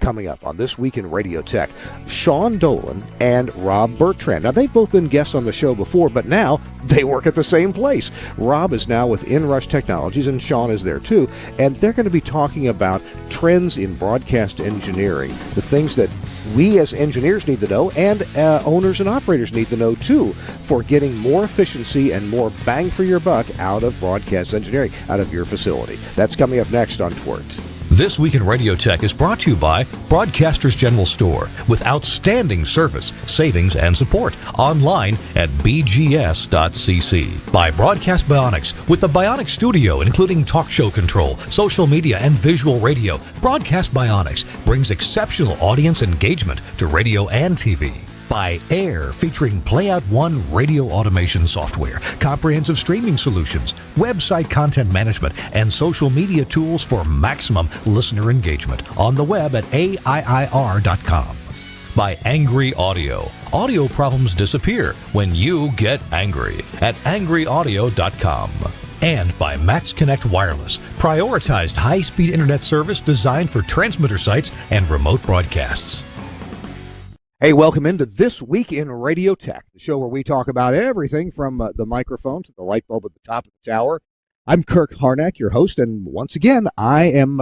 Coming up on This Week in Radio Tech, Sean Dolan and Rob Bertrand. Now, they've both been guests on the show before, but now they work at the same place. Rob is now with Inrush Technologies, and Sean is there too, and they're going to be talking about trends in broadcast engineering, the things that we as engineers need to know, and owners and operators need to know too, for getting more efficiency and more bang for your buck out of broadcast engineering, out of your facility. That's coming up next on TWiRT. This Week in Radio Tech is brought to you by Broadcasters General Store, with outstanding service, savings, and support. Online at bgs.cc. By Broadcast Bionics, with the Bionics Studio, including talk show control, social media, and visual radio. Broadcast Bionics brings exceptional audience engagement to radio and TV. By Air, featuring Playout One radio automation software, comprehensive streaming solutions, website content management, and social media tools for maximum listener engagement on the web at AIIR.com. By Angry Audio. Audio problems disappear when you get angry at angryaudio.com. And by Max Connect Wireless, prioritized high-speed internet service designed for transmitter sites and remote broadcasts. Hey, welcome into This Week in Radio Tech, the show where we talk about everything from the microphone to the light bulb at the top of the tower. I'm Kirk Harnack, your host, and once again, I am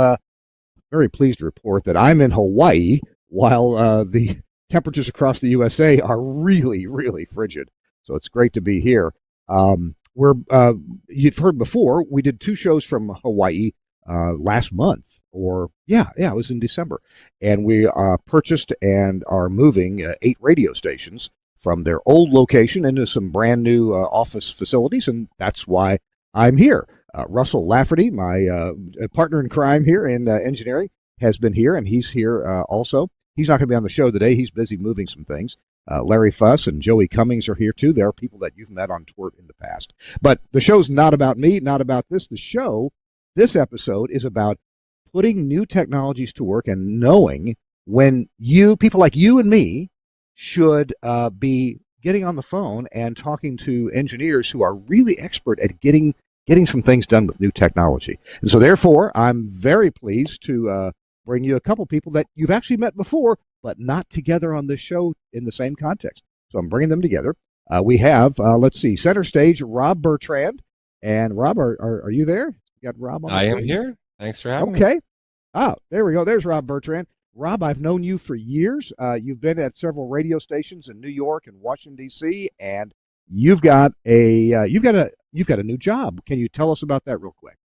very pleased to report that I'm in Hawaii while the temperatures across the USA are really, really frigid. So it's great to be here. You've heard before, we did two shows from Hawaii last month, it was in December, and we purchased and are moving 8 radio stations from their old location into some brand new office facilities, and that's why I'm here. Russell Lafferty, my partner in crime here in engineering, has been here, and he's here also. He's not going to be on the show today. He's busy moving some things. Larry Fuss and Joey Cummings are here too. They're people that you've met on TWiRT in the past. But the show's not about me, not about this. This episode is about putting new technologies to work and knowing when people like you and me should be getting on the phone and talking to engineers who are really expert at getting some things done with new technology. And so therefore, I'm very pleased to bring you a couple people that you've actually met before, but not together on this show in the same context. So I'm bringing them together. We have, center stage, Rob Bertrand. And Rob, are you there? You got Rob on the I stage? am here. Thanks for having me. Okay. Oh, there we go. There's Rob Bertrand. Rob, I've known you for years. You've been at several radio stations in New York and Washington, D.C., and you've got a new job. Can you tell us about that real quick?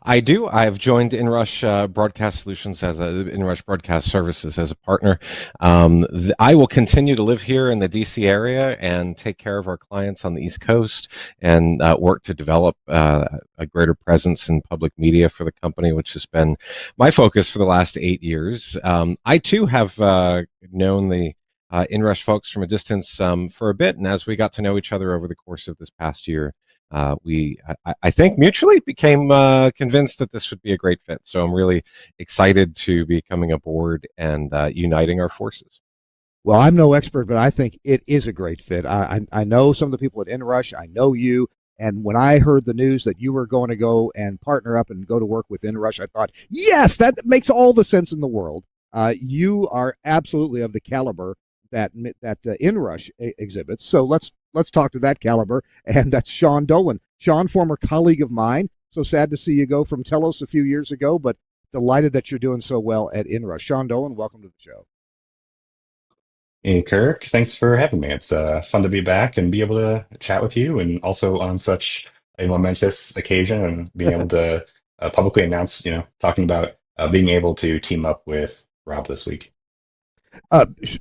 I do. I've joined Inrush Broadcast Solutions Inrush Broadcast Services as a partner. I will continue to live here in the DC area and take care of our clients on the East Coast and work to develop a greater presence in public media for the company, which has been my focus for the last 8 years. I too have known the Inrush folks from a distance for a bit, and as we got to know each other over the course of this past year, I think mutually became convinced that this would be a great fit. So I'm really excited to be coming aboard and uniting our forces. Well, I'm no expert, but I think it is a great fit. I know some of the people at Inrush. I know you. And when I heard the news that you were going to go and partner up and go to work with Inrush, I thought, yes, that makes all the sense in the world. You are absolutely of the caliber that Inrush exhibits. So let's talk to that caliber, and that's Sean Dolan. Sean, former colleague of mine. So sad to see you go from Telos a few years ago, but delighted that you're doing so well at Inrush. Sean Dolan, welcome to the show. Hey, Kirk, thanks for having me. It's fun to be back and be able to chat with you, and also on such a momentous occasion and being able to publicly announce, talking about being able to team up with Rob this week.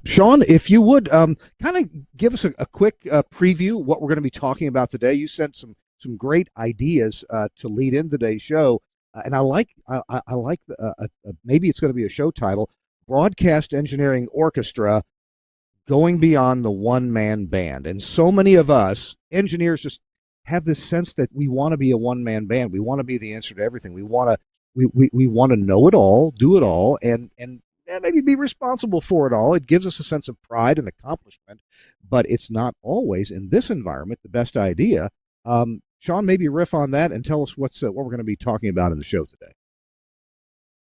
Sean, if you would kind of give us a quick preview of what we're going to be talking about today. You sent some great ideas to lead in today's show, and I like maybe it's going to be a show title: Broadcast Engineering Orchestra Going Beyond the One-Man Band. And so many of us engineers just have this sense that we want to be a one-man band. We want to be the answer to everything. We want to know it all, do it all, and maybe be responsible for it all. It gives us a sense of pride and accomplishment, but it's not always in this environment the best idea. Sean, maybe riff on that and tell us what we're going to be talking about in the show today.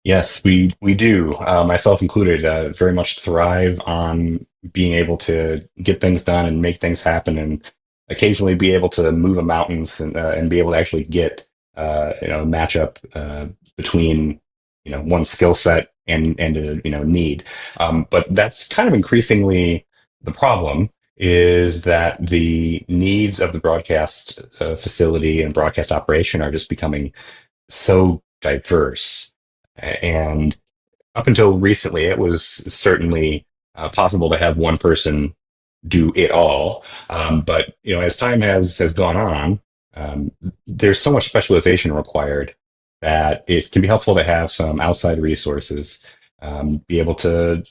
Yes, we do, myself included, very much thrive on being able to get things done and make things happen, and occasionally be able to move mountains and be able to actually get a matchup between one skill set and a need. But that's kind of increasingly the problem. Is that the needs of the broadcast facility and broadcast operation are just becoming so diverse. And up until recently, it was certainly possible to have one person do it all. But as time has gone on, um, there's so much specialization required that it can be helpful to have some outside resources, be able to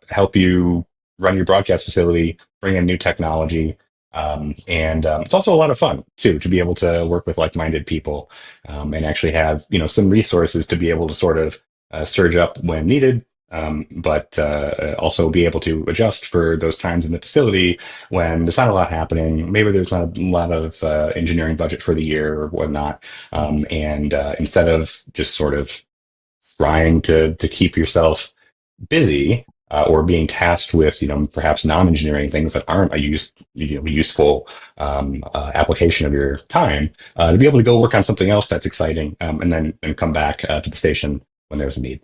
help you run your broadcast facility, bring in new technology. And it's also a lot of fun too to be able to work with like-minded people, and actually have some resources to be able to sort of surge up when needed, but also be able to adjust for those times in the facility when there's not a lot happening. Maybe there's not a lot of engineering budget for the year or whatnot. And instead of just sort of trying to keep yourself busy, or being tasked with perhaps non-engineering things that aren't a useful application of your time, to be able to go work on something else that's exciting, and then come back to the station when there's a need.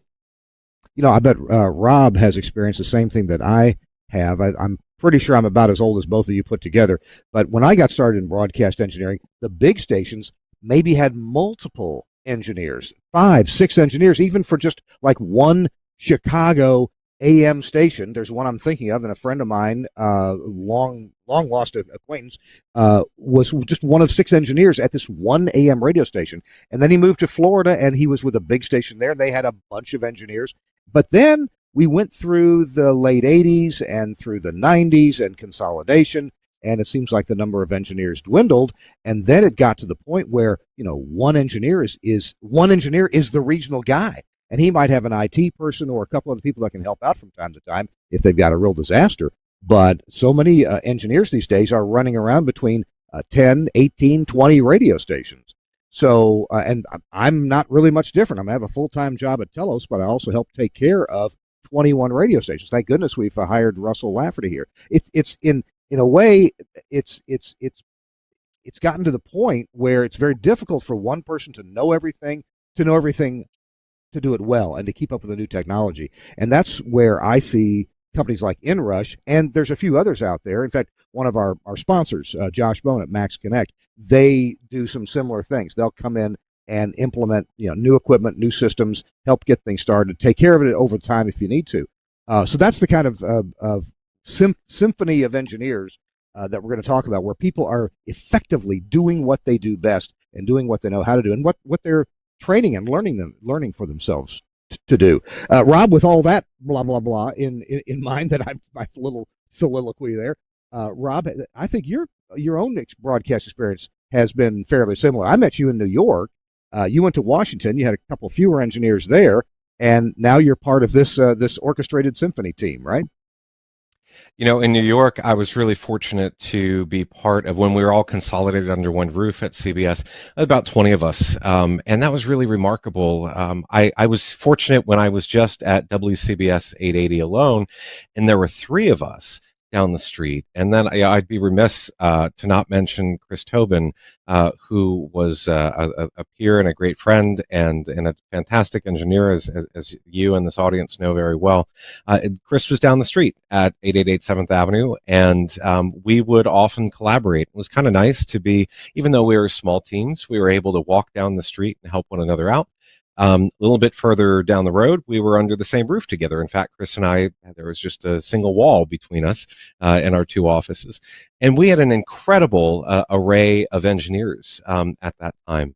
I bet Rob has experienced the same thing that I have. I'm pretty sure I'm about as old as both of you put together. But when I got started in broadcast engineering, the big stations maybe had multiple engineers, 5, 6 engineers, even for just like one Chicago AM station. There's one I'm thinking of, and a friend of mine, long lost acquaintance, was just one of 6 engineers at this one AM radio station. And then he moved to Florida, and he was with a big station there. They had a bunch of engineers. But then we went through the late 80s and through the 90s and consolidation, and it seems like the number of engineers dwindled. And then it got to the point where one engineer is the regional guy, and he might have an IT person or a couple of people that can help out from time to time if they've got a real disaster. But so many engineers these days are running around between 10, 18, 20 radio stations. So, and I'm not really much different. I have a full-time job at Telos, but I also help take care of 21 radio stations. Thank goodness we've hired Russell Lafferty here. It's in a way, it's gotten to the point where it's very difficult for one person to know everything, to do it well, and to keep up with the new technology. And that's where I see companies like InRush, and there's a few others out there. In fact, one of our sponsors, Josh Bone at Max Connect, they do some similar things. They'll come in and implement new equipment, new systems, help get things started, take care of it over time if you need to. So that's the kind of symphony of engineers that we're going to talk about, where people are effectively doing what they do best and doing what they know how to do, and what they're training and learning for themselves to do. Rob, with all that blah blah blah in mind, that I've my little soliloquy there. Rob, I think your own broadcast experience has been fairly similar. I met you in New York. You went to Washington. You had a couple fewer engineers there, and now you're part of this orchestrated symphony team, right? In New York, I was really fortunate to be part of when we were all consolidated under one roof at CBS, about 20 of us. And that was really remarkable. I was fortunate when I was just at WCBS 880 alone, and there were 3 of us down the street. And then I'd be remiss to not mention Chris Tobin, who was a peer and a great friend and a fantastic engineer, as you and this audience know very well. Chris was down the street at 888 7th Avenue, and we would often collaborate. It was kind of nice to be, even though we were small teams, we were able to walk down the street and help one another out. A little bit further down the road, we were under the same roof together. In fact, Chris and I, there was just a single wall between us in our 2 offices. And we had an incredible array of engineers at that time.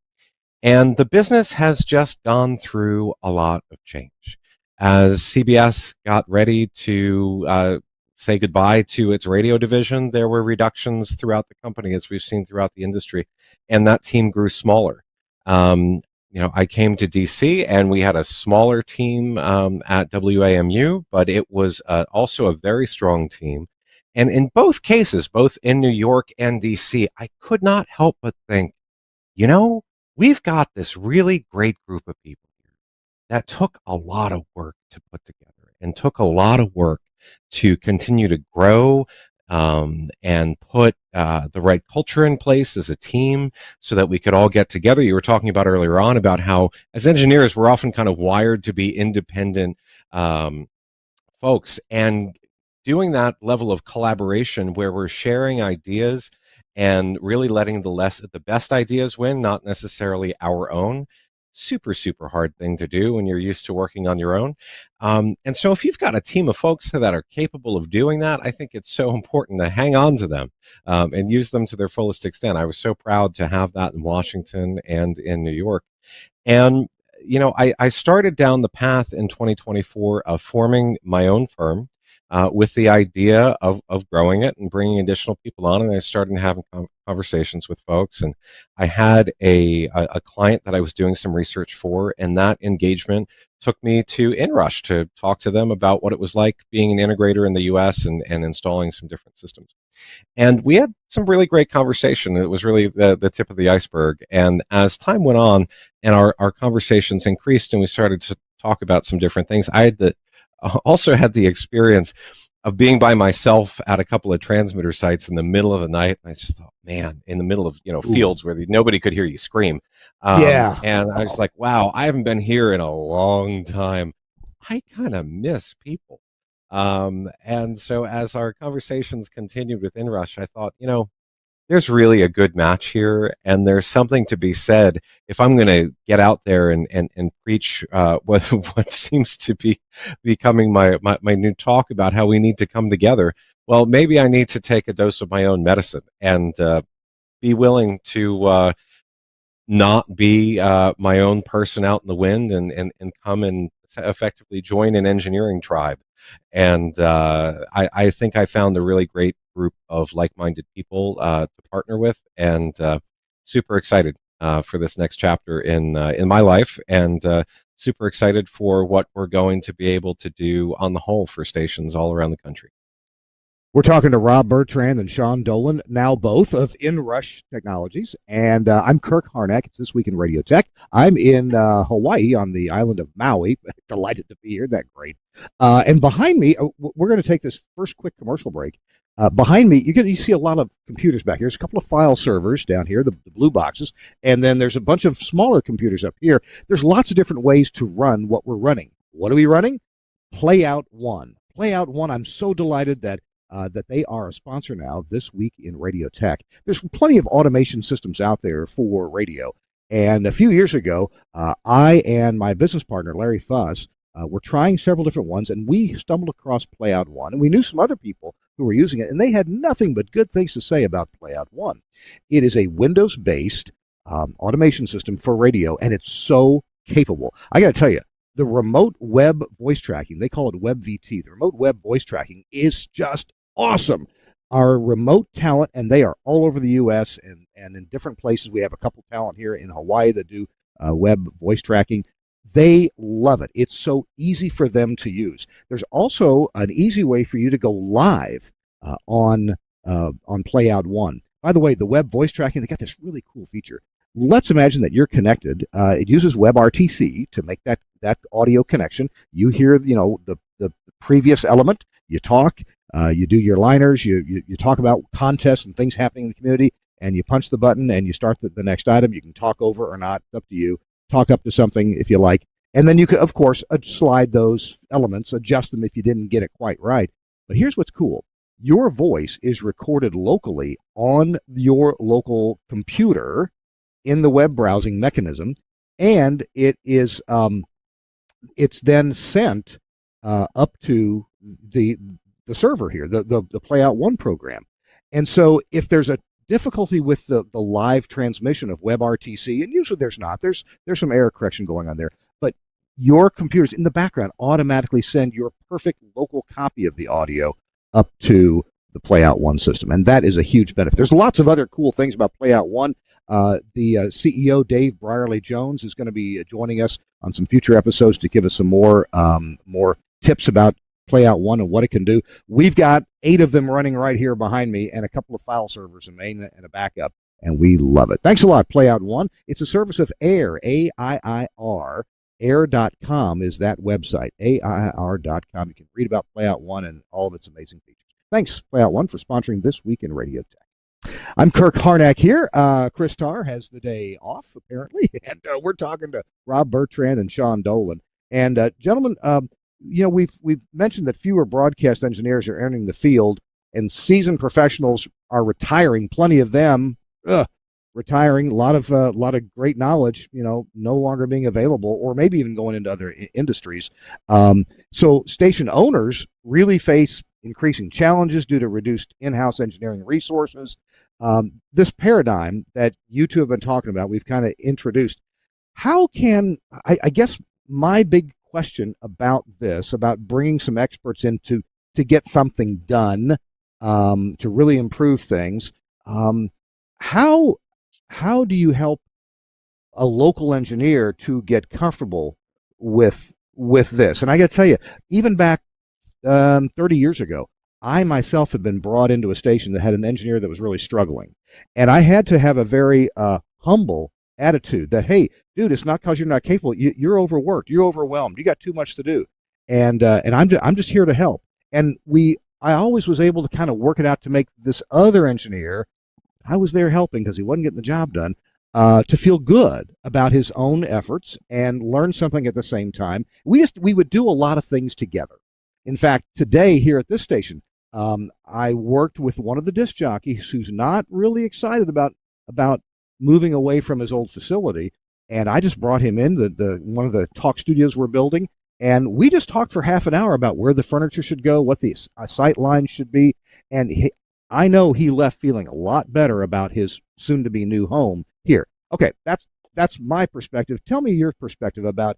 And the business has just gone through a lot of change. As CBS got ready to say goodbye to its radio division, there were reductions throughout the company, as we've seen throughout the industry, and that team grew smaller. I came to DC, and we had a smaller team at WAMU, but it was also a very strong team. And in both cases, both in New York and DC, I could not help but think, we've got this really great group of people here. that took a lot of work to put together and took a lot of work to continue to grow, and put the right culture in place as a team so that we could all get together. You were talking about earlier on about how, as engineers, we're often kind of wired to be independent folks, and doing that level of collaboration where we're sharing ideas and really letting the best ideas win, not necessarily our own. Super hard thing to do when you're used to working on your own. And so if you've got a team of folks that are capable of doing that, I think it's so important to hang on to them, and use them to their fullest extent. I was so proud to have that in Washington and in New York. And I started down the path in 2024 of forming my own firm, with the idea of growing it and bringing additional people on. And I started having conversations with folks. And I had a client that I was doing some research for, and that engagement took me to Inrush to talk to them about what it was like being an integrator in the US, and installing some different systems. And we had some really great conversation. It was really the tip of the iceberg. And as time went on and our conversations increased and we started to talk about some different things, also had the experience of being by myself at a couple of transmitter sites in the middle of the night. And I just thought, man, in the middle of fields where nobody could hear you scream. Yeah. And I was like, wow, I haven't been here in a long time. I kind of miss people. And so as our conversations continued with Inrush, I thought, there's really a good match here, and there's something to be said if I'm going to get out there and preach what seems to be becoming my new talk about how we need to come together. Well, maybe I need to take a dose of my own medicine and be willing to not be my own person out in the wind, and come and effectively join an engineering tribe. And I think I found a really great group of like-minded people to partner with, and super excited for this next chapter in my life, and super excited for what we're going to be able to do on the whole for stations all around the country. We're talking to Rob Bertrand and Sean Dolan, now both of Inrush Technologies. And I'm Kirk Harnack. It's This Week in Radio Tech. I'm in Hawaii on the island of Maui. Delighted to be here. Isn't that great? And behind me, we're going to take this first quick commercial break. Behind me, you see a lot of computers back here. There's a couple of file servers down here, the blue boxes. And then there's a bunch of smaller computers up here. There's lots of different ways to run what we're running. What are we running? Playout One. Playout One, I'm so delighted that they are a sponsor now of This Week in Radio Tech. There's plenty of automation systems out there for radio. And a few years ago, I and my business partner, Larry Fuss, were trying several different ones, and we stumbled across Playout One. And we knew some other people who were using it, and they had nothing but good things to say about Playout One. It is a Windows-based automation system for radio, and it's so capable. I got to tell you, the remote web voice tracking, they call it WebVT, the remote web voice tracking is just awesome. Our remote talent, and they are all over the U.S. and in different places. We have a couple talent here in Hawaii that do web voice tracking. They love it. It's so easy for them to use. There's also an easy way for you to go live on Playout One. By the way, the web voice tracking, they got this really cool feature. Let's imagine that you're connected. It uses WebRTC to make that audio connection. You hear, the previous element. You talk. You do your liners. You talk about contests and things happening in the community, and you punch the button and you start the next item. You can talk over or not. It's up to you. Talk up to something if you like, and then you could, of course, slide those elements, adjust them if you didn't get it quite right. But here's what's cool: your voice is recorded locally on your local computer in the web browsing mechanism, and it's then sent up to the server here, the Playout One program. And so if there's a difficulty with the live transmission of WebRTC, and usually there's not, there's some error correction going on there, but your computers in the background automatically send your perfect local copy of the audio up to the Playout One system, and that is a huge benefit. There's lots of other cool things about Playout One. The CEO, Dave Brierley-Jones, is going to be joining us on some future episodes to give us some more tips about Playout One and what it can do. We've got 8 of them running right here behind me, and a couple of file servers, a main and a backup, and we love it. Thanks a lot, Playout One. It's a service of AIR, AIIR, air.com is that website, AIR.com. You can read about Playout One and all of its amazing features. Thanks, Playout One, for sponsoring This Week in Radio Tech. I'm Kirk Harnack here. Chris Tarr has the day off, apparently, and we're talking to Rob Bertrand and Sean Dolan. And gentlemen, we've mentioned that fewer broadcast engineers are entering the field, and seasoned professionals are retiring. Plenty of them retiring. A lot of great knowledge, no longer being available, or maybe even going into other industries. So station owners really face increasing challenges due to reduced in-house engineering resources. This paradigm that you two have been talking about, we've kind of introduced. How can, I guess my big question about this, about bringing some experts in to get something done, to really improve things, how do you help a local engineer to get comfortable with this? And I got to tell you, even back 30 years ago, I myself had been brought into a station that had an engineer that was really struggling, and I had to have a very humble attitude that, hey, dude, it's not because you're not capable. You're overworked. You're overwhelmed. You got too much to do, and I'm just here to help. And I always was able to kind of work it out to make this other engineer, I was there helping because he wasn't getting the job done, to feel good about his own efforts and learn something at the same time. We would do a lot of things together. In fact, today here at this station, I worked with one of the disc jockeys who's not really excited about moving away from his old facility, and I just brought him in the one of the talk studios we're building, and we just talked for half an hour about where the furniture should go, what the sight lines should be, and I know he left feeling a lot better about his soon-to-be new home here. Okay, that's my perspective. Tell me your perspective about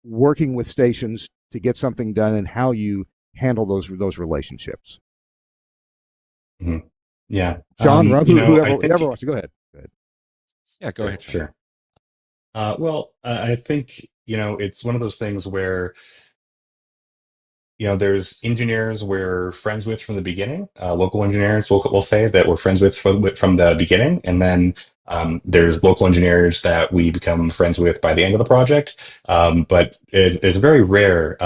working with stations to get something done and how you handle those relationships. Mm-hmm. Yeah, Sean, Rob, whoever wants to go ahead. Yeah, go ahead. Sure. I think, it's one of those things where, there's engineers we're friends with from the beginning, local engineers, we'll say, that we're friends with from the beginning. And then there's local engineers that we become friends with by the end of the project. But it's very rare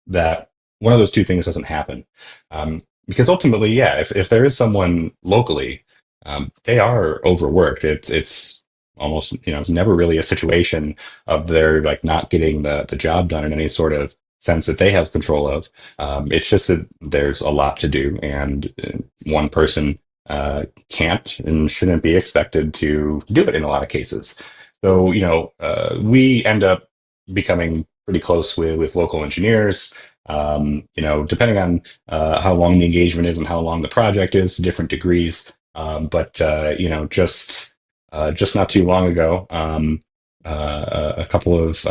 that one of those two things doesn't happen. Because ultimately, yeah, if there is someone locally, they are overworked. It's almost, it's never really a situation of they're like not getting the job done in any sort of sense that they have control of. It's just that there's a lot to do, and one person can't and shouldn't be expected to do it in a lot of cases. So, we end up becoming pretty close with local engineers. Depending on how long the engagement is and how long the project is, different degrees. But just not too long ago, a couple of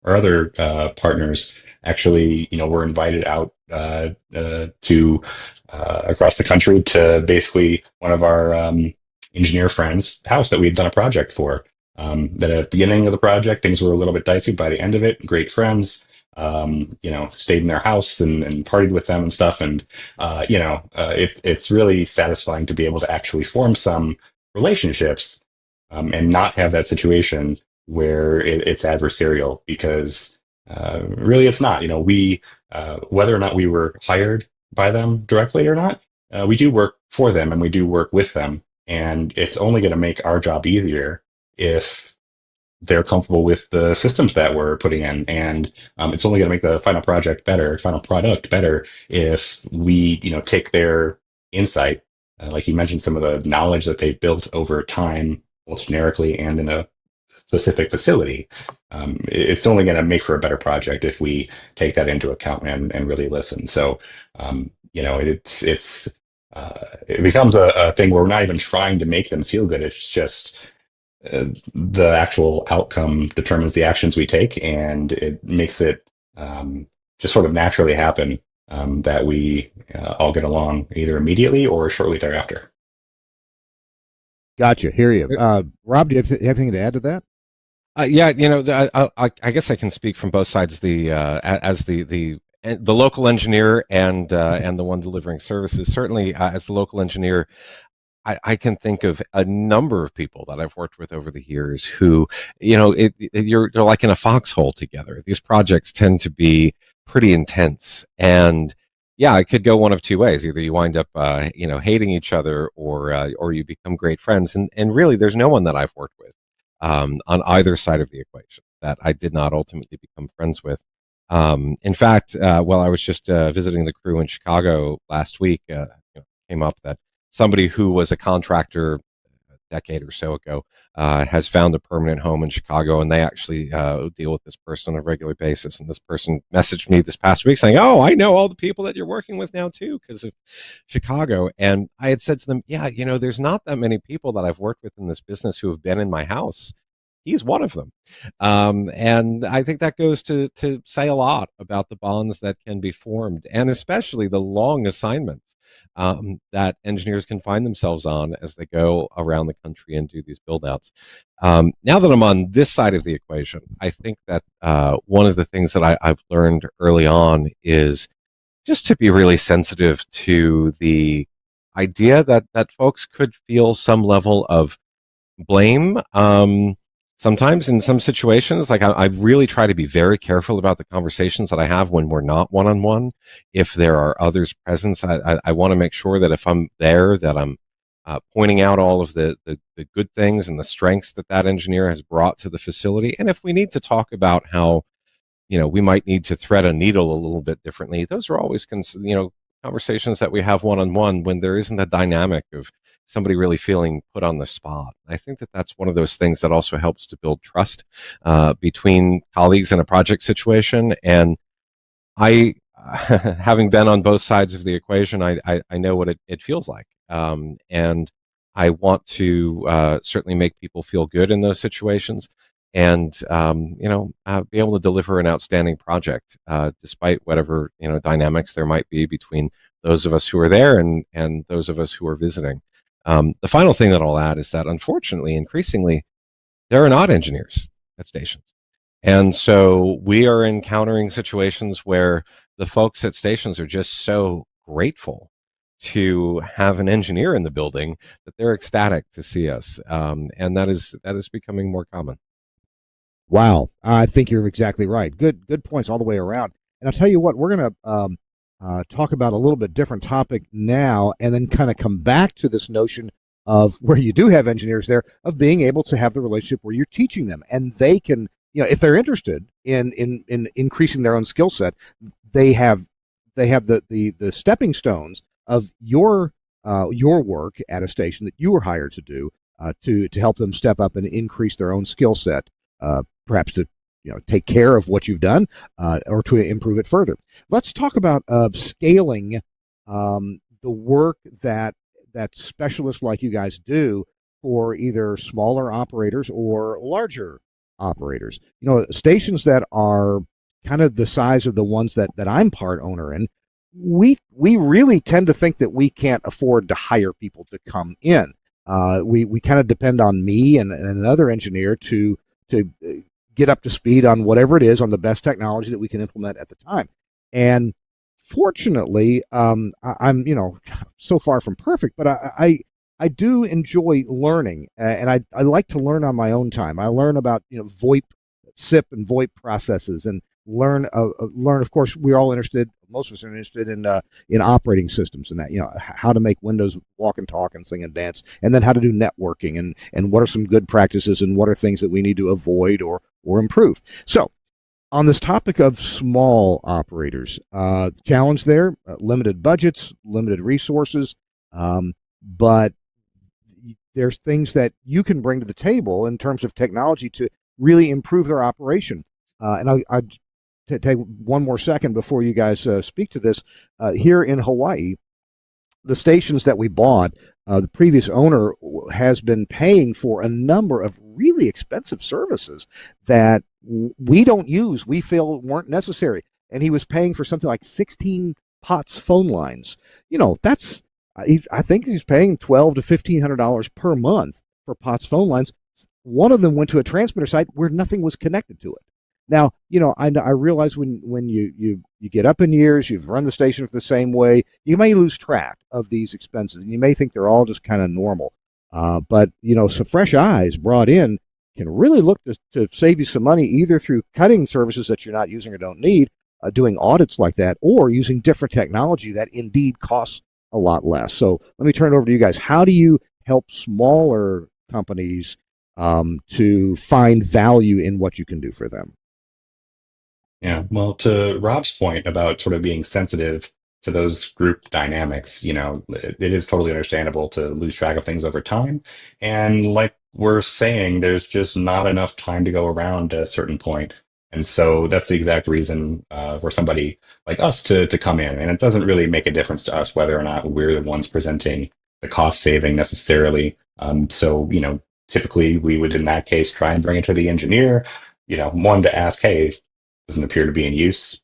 our other partners actually, were invited out to across the country to basically one of our engineer friends' house that we had done a project for. That at the beginning of the project, things were a little bit dicey. By the end of it, great friends. Stayed in their house and partied with them and stuff. And, it's really satisfying to be able to actually form some relationships and not have that situation where it's adversarial, because really it's not. We whether or not we were hired by them directly or not, we do work for them and we do work with them. And it's only going to make our job easier if they're comfortable with the systems that we're putting in. And it's only going to make the final product better if we, take their insight, like you mentioned, some of the knowledge that they've built over time, both generically and in a specific facility. It's only going to make for a better project if we take that into account and really listen. So, it becomes a thing where we're not even trying to make them feel good. It's just the actual outcome determines the actions we take, and it makes it just sort of naturally happen that we all get along either immediately or shortly thereafter. Gotcha. Hear you. Rob, do you have anything to add to that? Yeah, I guess I can speak from both sides. As the local engineer and the one delivering services. Certainly, as the local engineer, I can think of a number of people that I've worked with over the years who, they're like in a foxhole together. These projects tend to be pretty intense, and yeah, it could go one of two ways. Either you wind up, hating each other, or you become great friends. And really, there's no one that I've worked with on either side of the equation that I did not ultimately become friends with. In fact, while I was just visiting the crew in Chicago last week, came up that somebody who was a contractor a decade or so ago has found a permanent home in Chicago, and they actually deal with this person on a regular basis. And this person messaged me this past week saying, "Oh, I know all the people that you're working with now too because of Chicago." And I had said to them, "Yeah, there's not that many people that I've worked with in this business who have been in my house. He's one of them." And I think that goes to say a lot about the bonds that can be formed, and especially the long assignments that engineers can find themselves on as they go around the country and do these build outs. Now that I'm on this side of the equation, I think that one of the things that I've learned early on is just to be really sensitive to the idea that folks could feel some level of blame. Sometimes in some situations, like I really try to be very careful about the conversations that I have when we're not one-on-one. If there are others present, I want to make sure that if I'm there, that I'm pointing out all of the good things and the strengths that engineer has brought to the facility. And if we need to talk about how, we might need to thread a needle a little bit differently, those are always, conversations that we have one-on-one when there isn't a dynamic of somebody really feeling put on the spot. I think that that's one of those things that also helps to build trust between colleagues in a project situation. And I, having been on both sides of the equation, I know what it feels like. And I want to certainly make people feel good in those situations and, be able to deliver an outstanding project despite whatever, dynamics there might be between those of us who are there and those of us who are visiting. The final thing that I'll add is that unfortunately, increasingly, there are not engineers at stations. And so we are encountering situations where the folks at stations are just so grateful to have an engineer in the building that they're ecstatic to see us. And that is becoming more common. Wow, I think you're exactly right. Good points all the way around. And I'll tell you what, we're going to talk about a little bit different topic now, and then kind of come back to this notion of where you do have engineers there, of being able to have the relationship where you're teaching them, and they can, if they're interested in increasing their own skill set, they have the stepping stones of your work at a station that you were hired to do to help them step up and increase their own skill set, perhaps to take care of what you've done or to improve it further. Let's talk about scaling the work that specialists like you guys do for either smaller operators or larger operators. Stations that are kind of the size of the ones that I'm part owner in, we really tend to think that we can't afford to hire people to come in. We kind of depend on me and another engineer to get up to speed on whatever it is, on the best technology that we can implement at the time. And fortunately, I'm so far from perfect, but I do enjoy learning, and I like to learn on my own time. I learn about VoIP, SIP, and VoIP processes, and learn. Of course, we're all interested. Most of us are interested in operating systems and that, how to make Windows walk and talk and sing and dance, and then how to do networking and what are some good practices and what are things that we need to avoid or improve. So, on this topic of small operators, the challenge there: limited budgets, limited resources, but there's things that you can bring to the table in terms of technology to really improve their operation. And I to take one more second before you guys speak to this. Here in Hawaii, the stations that we bought, the previous owner has been paying for a number of really expensive services that we don't use, we feel weren't necessary. And he was paying for something like 16 POTS phone lines. That's, I think he's paying $1,200 to $1,500 per month for POTS phone lines. One of them went to a transmitter site where nothing was connected to it. Now, I realize when you get up in years, you've run the station the same way, you may lose track of these expenses, and you may think they're all just kind of normal. But some fresh eyes brought in can really look to save you some money, either through cutting services that you're not using or don't need, doing audits like that, or using different technology that indeed costs a lot less. So let me turn it over to you guys. How do you help smaller companies to find value in what you can do for them? Yeah, well, to Rob's point about sort of being sensitive to those group dynamics, it is totally understandable to lose track of things over time. And like we're saying, there's just not enough time to go around at a certain point. And so that's the exact reason for somebody like us to come in. And it doesn't really make a difference to us whether or not we're the ones presenting the cost saving necessarily. So, typically we would, in that case, try and bring it to the engineer, one to ask, hey, doesn't appear to be in use.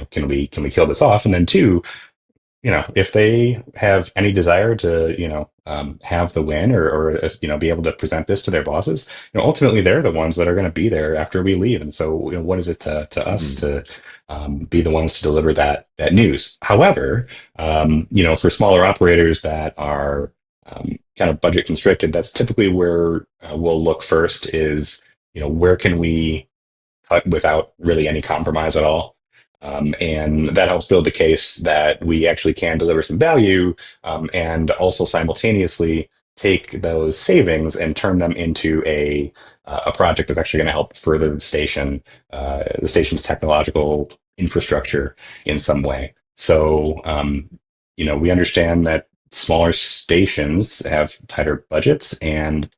Can we kill this off? And then two, if they have any desire to, have the win or be able to present this to their bosses, ultimately they're the ones that are going to be there after we leave. And so, what is it to us to be the ones to deliver that news? However, for smaller operators that are kind of budget constricted, that's typically where we'll look first is, where can we cut without really any compromise at all. And that helps build the case that we actually can deliver some value and also simultaneously take those savings and turn them into a project that's actually going to help further the station's technological infrastructure in some way. So, we understand that smaller stations have tighter budgets. And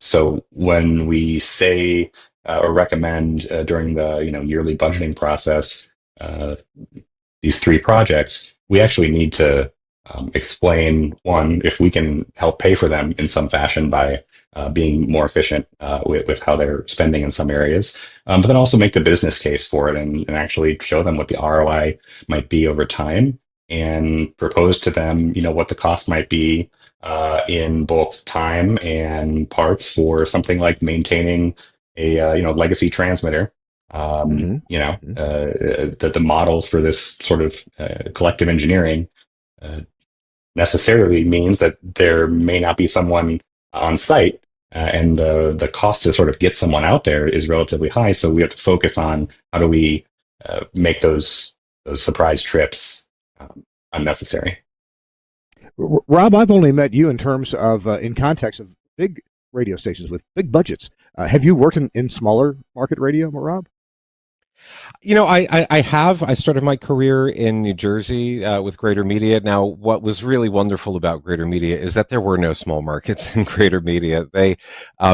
so when we say or recommend during the yearly budgeting process these three projects, we actually need to explain, one, if we can help pay for them in some fashion by being more efficient with how they're spending in some areas, but then also make the business case for it and actually show them what the ROI might be over time and propose to them, what the cost might be in both time and parts for something like maintaining a legacy transmitter. That the model for this sort of collective engineering necessarily means that there may not be someone on site, and the cost to sort of get someone out there is relatively high. So we have to focus on how do we make those surprise trips unnecessary. Rob, I've only met you in terms of in context of big radio stations with big budgets. Have you worked in smaller market radio, Rob? I have. I started my career in New Jersey with Greater Media. Now, what was really wonderful about Greater Media is that there were no small markets in Greater Media. They,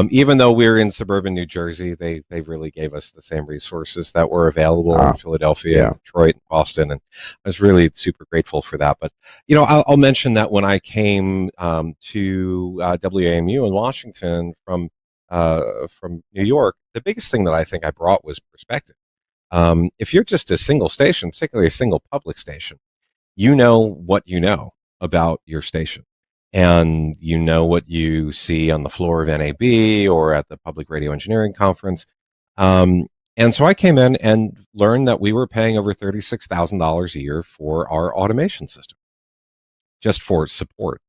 even though we're in suburban New Jersey, they really gave us the same resources that were available in Philadelphia, and Detroit, and Boston, and I was really super grateful for that. But I'll mention that when I came to WAMU in Washington from New York, the biggest thing that I think I brought was perspective. If you're just a single station, particularly a single public station, you know what you know about your station. And you know what you see on the floor of NAB or at the Public Radio Engineering Conference. And so I came in and learned that we were paying over $36,000 a year for our automation system, just for support.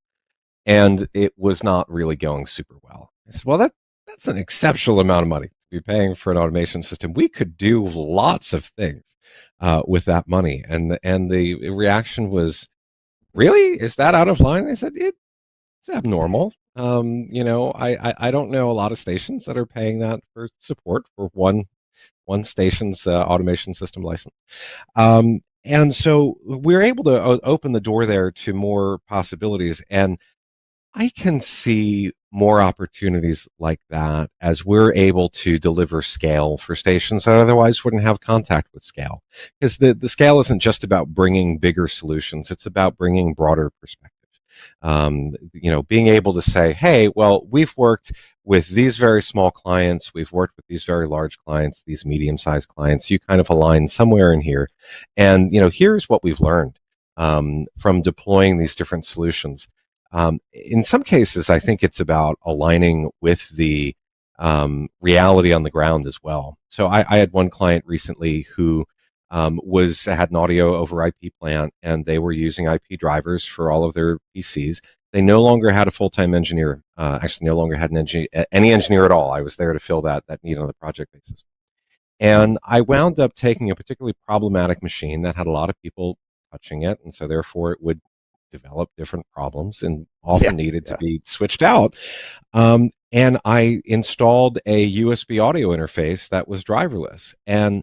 And it was not really going super well. I said, well, that's an exceptional amount of money to be paying for an automation system. We could do lots of things with that money. And the reaction was, really? Is that out of line? I said, it's abnormal. I don't know a lot of stations that are paying that for support for one station's automation system license. And so we're able to open the door there to more possibilities. And I can see more opportunities like that as we're able to deliver scale for stations that otherwise wouldn't have contact with scale. Because the scale isn't just about bringing bigger solutions, it's about bringing broader perspective. Being able to say, hey, well, we've worked with these very small clients, we've worked with these very large clients, these medium-sized clients, you kind of align somewhere in here. And, here's what we've learned from deploying these different solutions. In some cases, I think it's about aligning with the reality on the ground as well. So I had one client recently who had an audio over IP plant, and they were using IP drivers for all of their PCs. They no longer had a full-time engineer. Actually, no longer had any engineer at all. I was there to fill that need on the project basis. And I wound up taking a particularly problematic machine that had a lot of people touching it, and so therefore it would develop different problems and often needed to be switched out. And I installed a USB audio interface that was driverless. And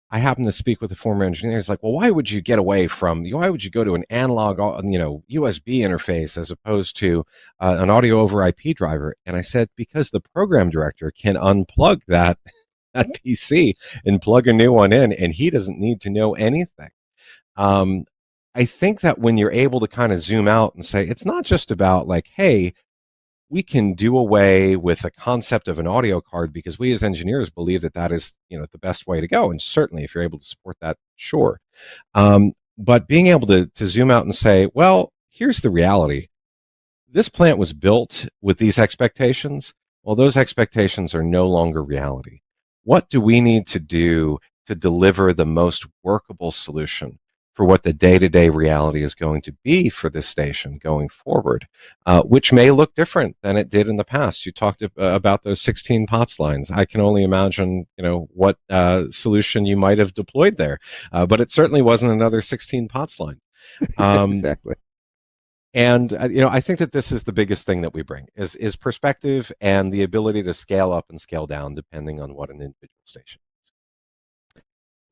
I happened to speak with a former engineer. He's like, well, why would you go to an analog, USB interface as opposed to an audio over IP driver? And I said, because the program director can unplug that PC and plug a new one in, and he doesn't need to know anything. I think that when you're able to kind of zoom out and say, it's not just about like, hey, we can do away with the concept of an audio card because we as engineers believe that is, the best way to go. And certainly if you're able to support that, sure. But being able to zoom out and say, well, here's the reality. This plant was built with these expectations. Well, those expectations are no longer reality. What do we need to do to deliver the most workable solution for what the day-to-day reality is going to be for this station going forward, which may look different than it did in the past. You talked about those 16 POTS lines. I can only imagine, what solution you might have deployed there, but it certainly wasn't another 16 POTS line. Exactly. And I think that this is the biggest thing that we bring is perspective and the ability to scale up and scale down depending on what an individual station is.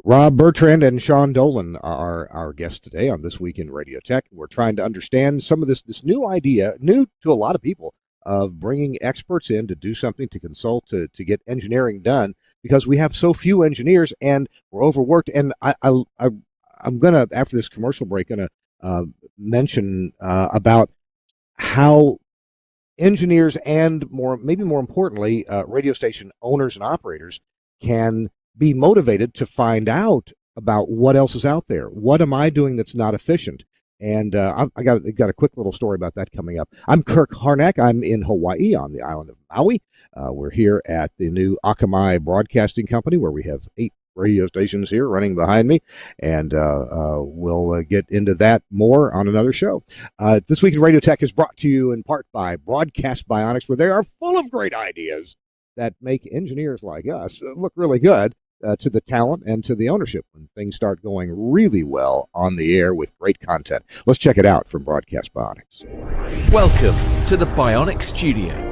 Rob Bertrand and Sean Dolan are our guests today on This Week in Radio Tech. We're trying to understand some of this new idea, new to a lot of people, of bringing experts in to do something, to consult, to get engineering done, because we have so few engineers and we're overworked. And I'm going to, after this commercial break, mention about how engineers and maybe more importantly, radio station owners and operators can be motivated to find out about what else is out there. What am I doing that's not efficient? And I got a quick little story about that coming up. I'm Kirk Harnack. I'm in Hawaii on the island of Maui. We're here at the new Akamai Broadcasting Company, where we have 8 radio stations here running behind me, and we'll get into that more on another show. This Week in Radio Tech is brought to you in part by Broadcast Bionics, where they are full of great ideas that make engineers like us look really good to the talent and to the ownership when things start going really well on the air with great content. Let's check it out from Broadcast Bionics. Welcome to the Bionic Studio.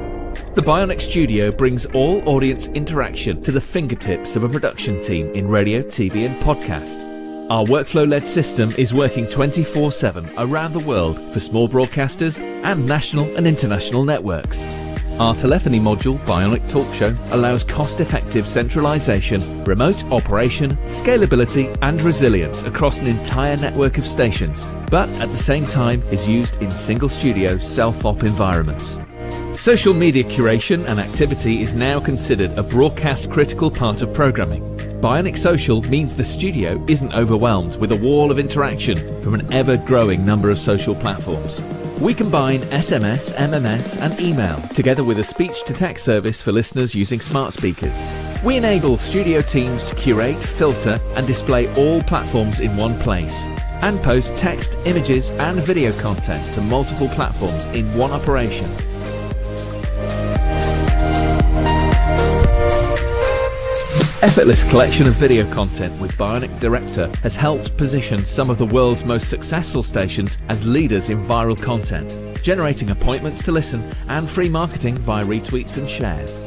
The Bionic Studio brings all audience interaction to the fingertips of a production team in radio, TV, and podcast. Our workflow-led system is working 24/7 around the world for small broadcasters and national and international networks. Our telephony module, Bionic Talk Show, allows cost-effective centralization, remote operation, scalability, and resilience across an entire network of stations, but at the same time is used in single-studio self-op environments. Social media curation and activity is now considered a broadcast-critical part of programming. Bionic Social means the studio isn't overwhelmed with a wall of interaction from an ever-growing number of social platforms. We combine SMS, MMS, and email together with a speech-to-text service for listeners using smart speakers. We enable studio teams to curate, filter, and display all platforms in one place, and post text, images, and video content to multiple platforms in one operation. Effortless collection of video content with Bionic Director has helped position some of the world's most successful stations as leaders in viral content, generating appointments to listen and free marketing via retweets and shares.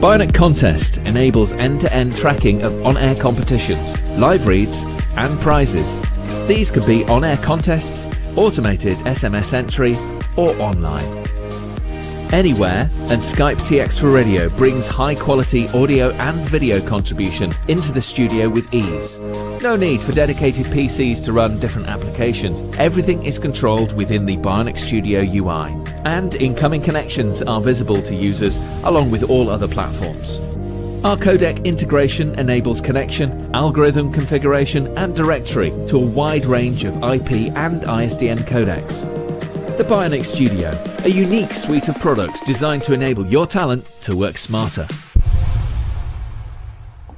Bionic Contest enables end-to-end tracking of on-air competitions, live reads, and prizes. These could be on-air contests, automated SMS entry, or online. Anywhere, and Skype TX for Radio brings high-quality audio and video contribution into the studio with ease. No need for dedicated PCs to run different applications. Everything is controlled within the Bionic Studio UI, and incoming connections are visible to users along with all other platforms. Our codec integration enables connection, algorithm configuration, and directory to a wide range of IP and ISDN codecs. The Bionic Studio, a unique suite of products designed to enable your talent to work smarter.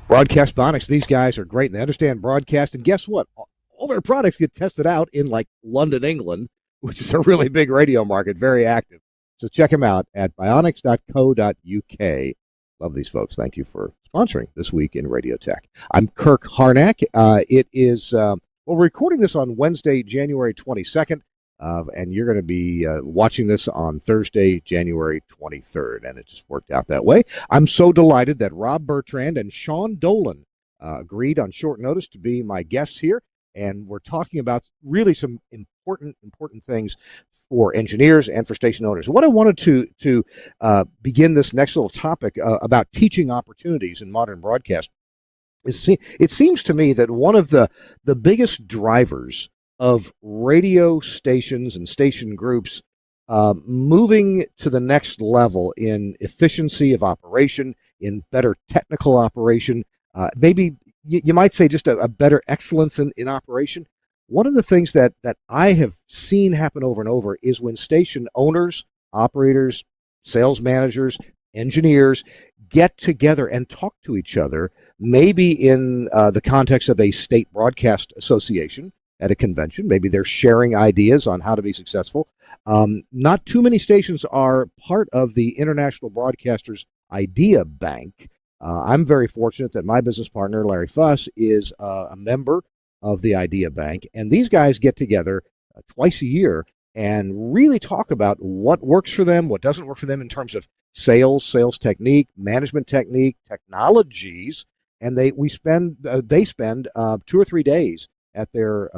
Broadcast Bionics, these guys are great, and they understand broadcast. And guess what? All their products get tested out in like London, England, which is a really big radio market, very active. So check them out at bionics.co.uk. Love these folks. Thank you for sponsoring This Week in Radio Tech. I'm Kirk Harnack. It is, we're recording this on Wednesday, January 22nd, and you're going to be watching this on Thursday, January 23rd, and it just worked out that way. I'm so delighted that Rob Bertrand and Sean Dolan agreed on short notice to be my guests here, and we're talking about really some important things for engineers and for station owners. What I wanted to begin this next little topic about teaching opportunities in modern broadcast is, it seems to me that one of the biggest drivers of radio stations and station groups moving to the next level in efficiency of operation, in better technical operation, maybe you might say just a better excellence in operation. One of the things that I have seen happen over and over is when station owners, operators, sales managers, engineers get together and talk to each other, maybe in the context of a state broadcast association at a convention. Maybe they're sharing ideas on how to be successful. Not too many stations are part of the International Broadcasters Idea Bank. I'm very fortunate that my business partner, Larry Fuss, is a member of the Idea Bank, and these guys get together twice a year and really talk about what works for them, what doesn't work for them in terms of sales technique, management technique, technologies, and they spend 2 or 3 days at their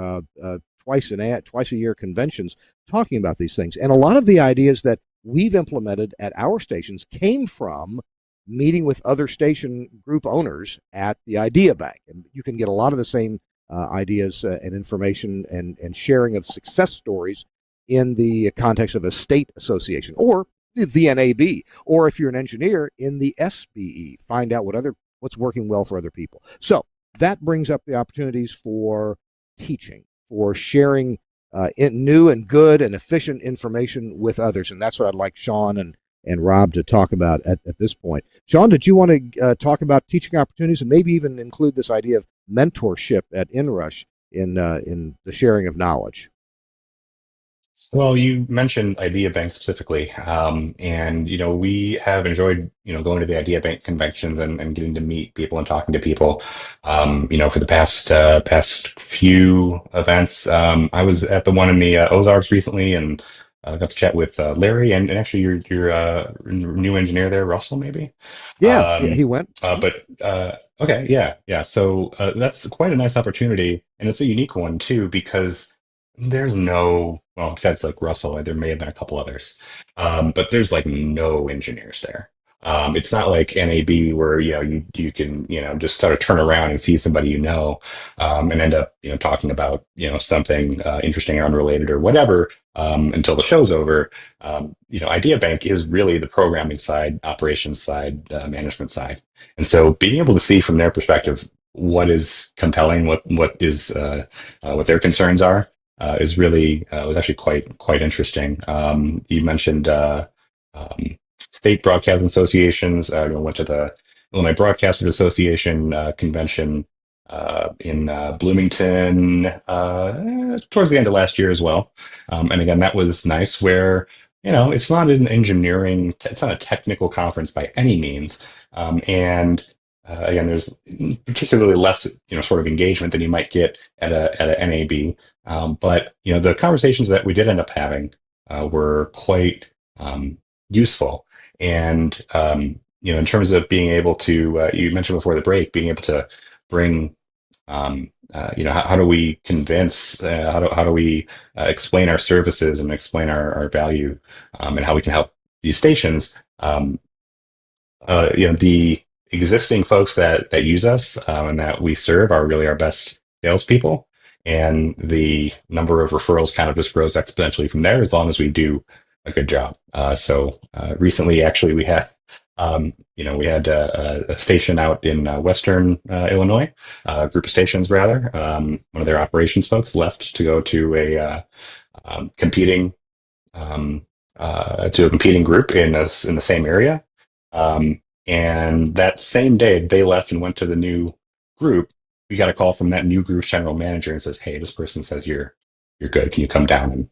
twice a year conventions talking about these things. And a lot of the ideas that we've implemented at our stations came from meeting with other station group owners at the Idea Bank. And you can get a lot of the same ideas and information and sharing of success stories in the context of a state association or the NAB, or if you're an engineer, in the SBE. Find out what's working well for other people. So that brings up the opportunities for teaching, for sharing new and good and efficient information with others. And that's what I'd like Sean and Rob to talk about at this point. Sean, did you want to talk about teaching opportunities and maybe even include this idea of mentorship at InRush in the sharing of knowledge? Well, you mentioned Idea Bank specifically, and we have enjoyed going to the Idea Bank conventions and getting to meet people and talking to people. For the past few events, I was at the one in the Ozarks recently, and got to chat with Larry and actually your new engineer there, Russell, maybe. Yeah, he went. Okay, yeah. So that's quite a nice opportunity, and it's a unique one too because there's besides like Russell, there may have been a couple others, but there's like no engineers there. It's not like NAB where you can just sort of turn around and see somebody and end up talking about something interesting or unrelated or whatever until the show's over. Idea Bank is really the programming side, operations side, management side, and so being able to see from their perspective what is compelling, what their concerns are. Is really was actually quite interesting. You mentioned state broadcasting associations. I went to the Illinois Broadcasters Association convention in Bloomington towards the end of last year as well. And again, that was nice. Where it's not an engineering, it's not a technical conference by any means, and again, there's particularly less, sort of engagement than you might get at a NAB. But the conversations that we did end up having were quite useful. And in terms of being able to, you mentioned before the break, being able to bring, how do we convince, how do we explain our services and explain our value, and how we can help these stations. The existing folks that use us and that we serve are really our best salespeople, and the number of referrals kind of just grows exponentially from there as long as we do a good job. So recently, actually, we had a station out in Western Illinois, a group of stations rather. One of their operations folks left to go to a competing to a competing group in the same area. And that same day they left and went to the new group. We got a call from that new group's general manager and says, "Hey, this person says you're good. Can you come down and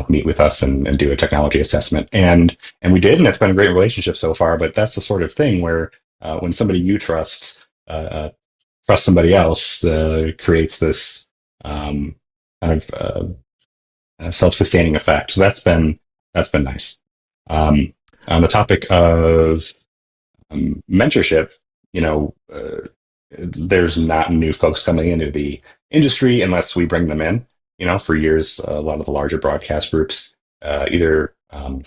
meet with us and do a technology assessment?" And we did, and it's been a great relationship so far. But that's the sort of thing where when somebody you trust somebody else, creates this kind of self-sustaining effect. So that's been nice. On the topic of mentorship, there's not new folks coming into the industry unless we bring them in. For years, a lot of the larger broadcast groups either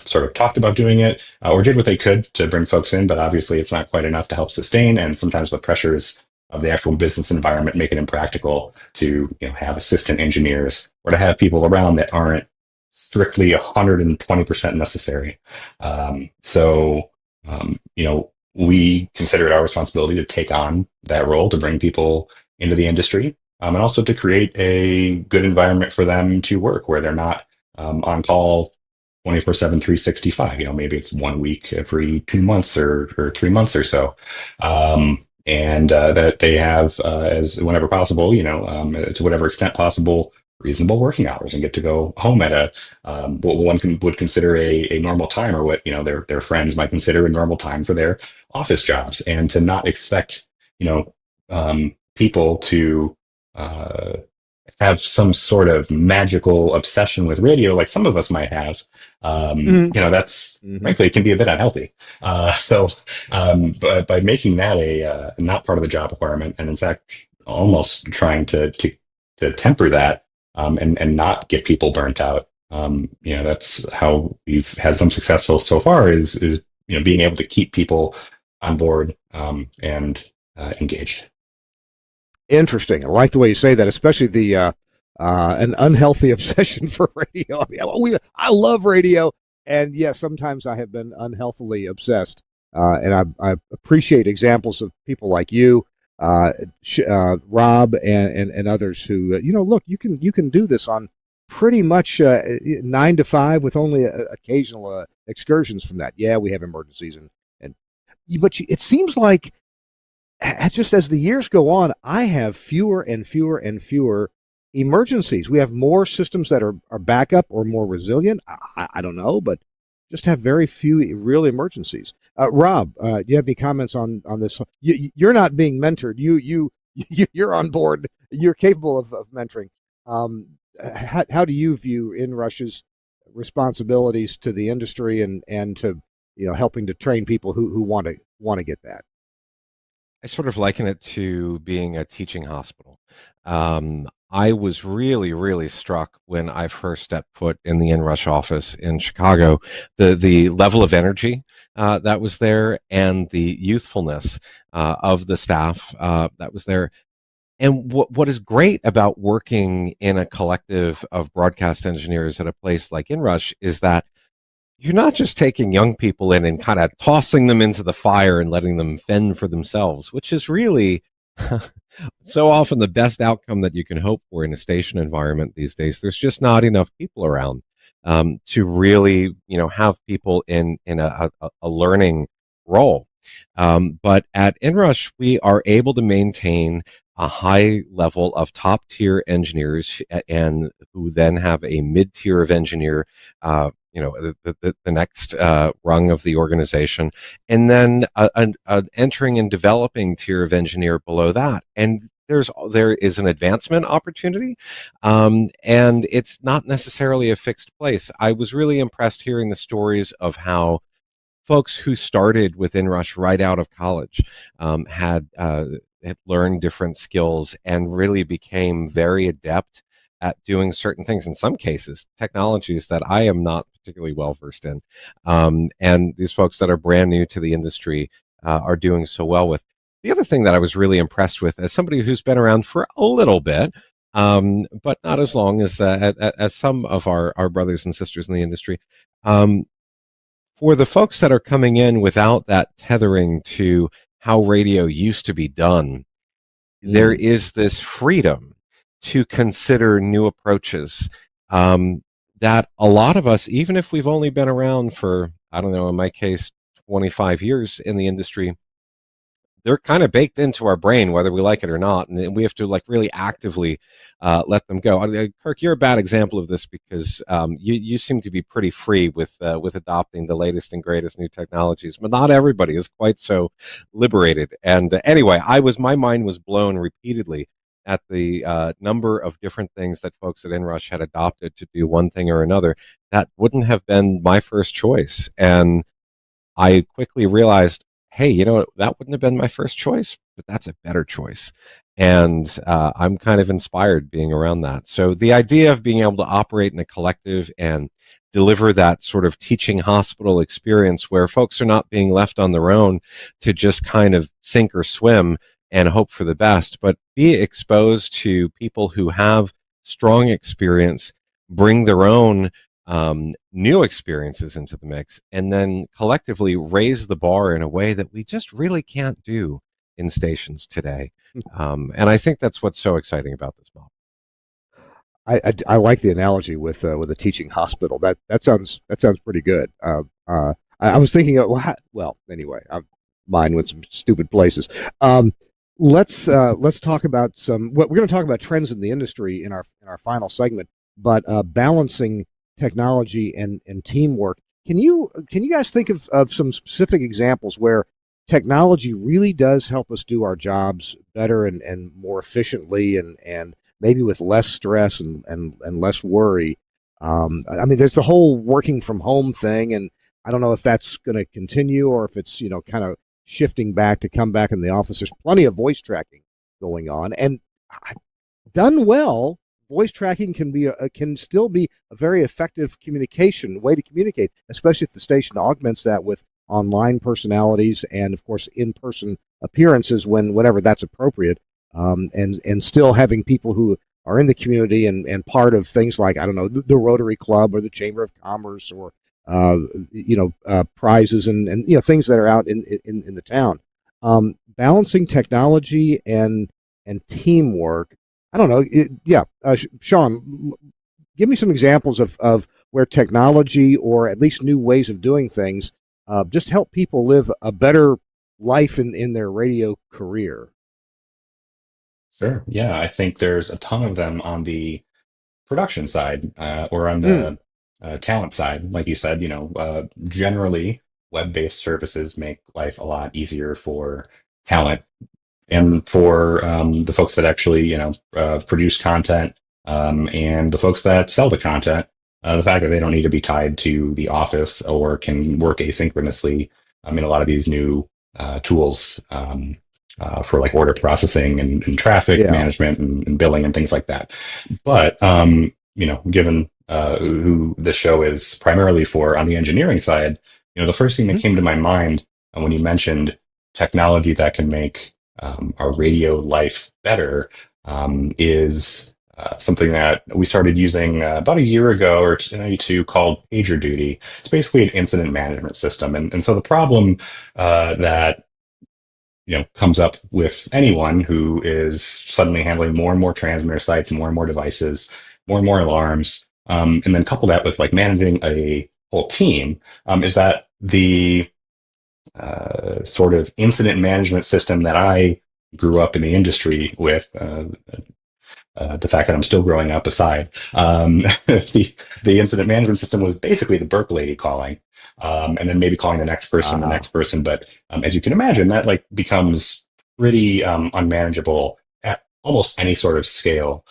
sort of talked about doing it or did what they could to bring folks in, but obviously it's not quite enough to help sustain. And sometimes the pressures of the actual business environment make it impractical to have assistant engineers or to have people around that aren't strictly 120% necessary. We consider it our responsibility to take on that role, to bring people into the industry, and also to create a good environment for them to work where they're not on call 24/7, 365. Maybe it's 1 week every 2 months or 3 months or so. And that they have, as whenever possible, to whatever extent possible, reasonable working hours and get to go home at what would consider a normal time, or what their friends might consider a normal time for their office jobs, and to not expect people to have some sort of magical obsession with radio like some of us might have. That's frankly, it can be a bit unhealthy. But by making that a not part of the job requirement, and in fact almost trying to temper that, and not get people burnt out. That's how we've had some successful so far, is being able to keep people on board and engaged. Interesting. I like the way you say that, especially the an unhealthy obsession for radio. I love radio, and yes, sometimes I have been unhealthily obsessed. And I appreciate examples of people like you, Rob, and others who look, you can do this on pretty much 9 to 5 with only occasional excursions from that. Yeah, we have emergencies but it seems like just as the years go on, I have fewer and fewer and fewer emergencies. We have more systems that are backup or more resilient. I don't know, but just have very few real emergencies. Rob, do you have any comments on this? You're not being mentored. You're on board. You're capable of mentoring. How do you view InRush's responsibilities to the industry and to helping to train people who want to get that? I sort of liken it to being a teaching hospital. I was really, really struck when I first stepped foot in the InRush office in Chicago, the level of energy that was there, and the youthfulness of the staff that was there. And what is great about working in a collective of broadcast engineers at a place like InRush is that you're not just taking young people in and kind of tossing them into the fire and letting them fend for themselves, which is really so often the best outcome that you can hope for in a station environment these days. There's just not enough people around to really, have people in a learning role. But at InRush, we are able to maintain a high level of top tier engineers, and who then have a mid tier of engineer, the next rung of the organization, and then an entering and developing tier of engineer below that. And there is an advancement opportunity, and it's not necessarily a fixed place. I was really impressed hearing the stories of how folks who started with InRush right out of college had learned different skills and really became very adept at doing certain things, in some cases technologies that I am not particularly well versed in, and these folks that are brand new to the industry are doing so well with. The other thing that I was really impressed with, as somebody who's been around for a little bit, but not as long as some of our brothers and sisters in the industry, for the folks that are coming in without that tethering to how radio used to be done, there is this freedom to consider new approaches. that a lot of us, even if we've only been around for, I don't know, in my case, 25 years in the industry, they're kind of baked into our brain, whether we like it or not, and we have to like really actively let them go. Kirk, you're a bad example of this because you seem to be pretty free with adopting the latest and greatest new technologies, but not everybody is quite so liberated. And anyway, my mind was blown repeatedly at the number of different things that folks at InRush had adopted to do one thing or another that wouldn't have been my first choice. And I quickly realized, hey, that wouldn't have been my first choice, but that's a better choice. And I'm kind of inspired being around that. So the idea of being able to operate in a collective and deliver that sort of teaching hospital experience where folks are not being left on their own to just kind of sink or swim and hope for the best, but be exposed to people who have strong experience, bring their own new experiences into the mix, and then collectively raise the bar in a way that we just really can't do in stations today. And I think that's what's so exciting about this model. I like the analogy with a teaching hospital. That sounds pretty good. I was thinking of, well, anyway, mine went some stupid places. Let's talk about we're going to talk about trends in the industry in our final segment, but balancing technology and teamwork. Can you guys think of some specific examples where technology really does help us do our jobs better and more efficiently and maybe with less stress and less worry? I mean, there's the whole working from home thing, and I don't know if that's going to continue or if it's kind of shifting back to come back in the office. There's plenty of voice tracking going on, and done well, voice tracking can still be a very effective way to communicate, especially if the station augments that with online personalities and, of course, in-person appearances whenever that's appropriate, and still having people who are in the community and part of things like, I don't know, the Rotary Club or the Chamber of Commerce or prizes and things that are out in the town. Balancing technology and teamwork. I don't know. Sean, give me some examples of where technology or at least new ways of doing things just help people live a better life in their radio career. Sure. Yeah, I think there's a ton of them on the production side or on the talent side. Like you said, generally web-based services make life a lot easier for talent and for the folks that actually, produce content and the folks that sell the content. The fact that they don't need to be tied to the office or can work asynchronously. I mean, a lot of these new tools for like order processing and traffic management and billing and things like that. But, given who the show is primarily for on the engineering side, the first thing that came to my mind when you mentioned technology that can make our radio life better is something that we started using about a year ago or two called PagerDuty. It's basically an incident management system. And so the problem that comes up with anyone who is suddenly handling more and more transmitter sites, more and more devices, more and more alarms, and then couple that with like managing a whole team, is that the sort of incident management system that I grew up in the industry with, the fact that I'm still growing up aside, the incident management system was basically the Burp lady calling, and then maybe calling the next person, the next person. But as you can imagine, that like becomes pretty unmanageable at almost any sort of scale.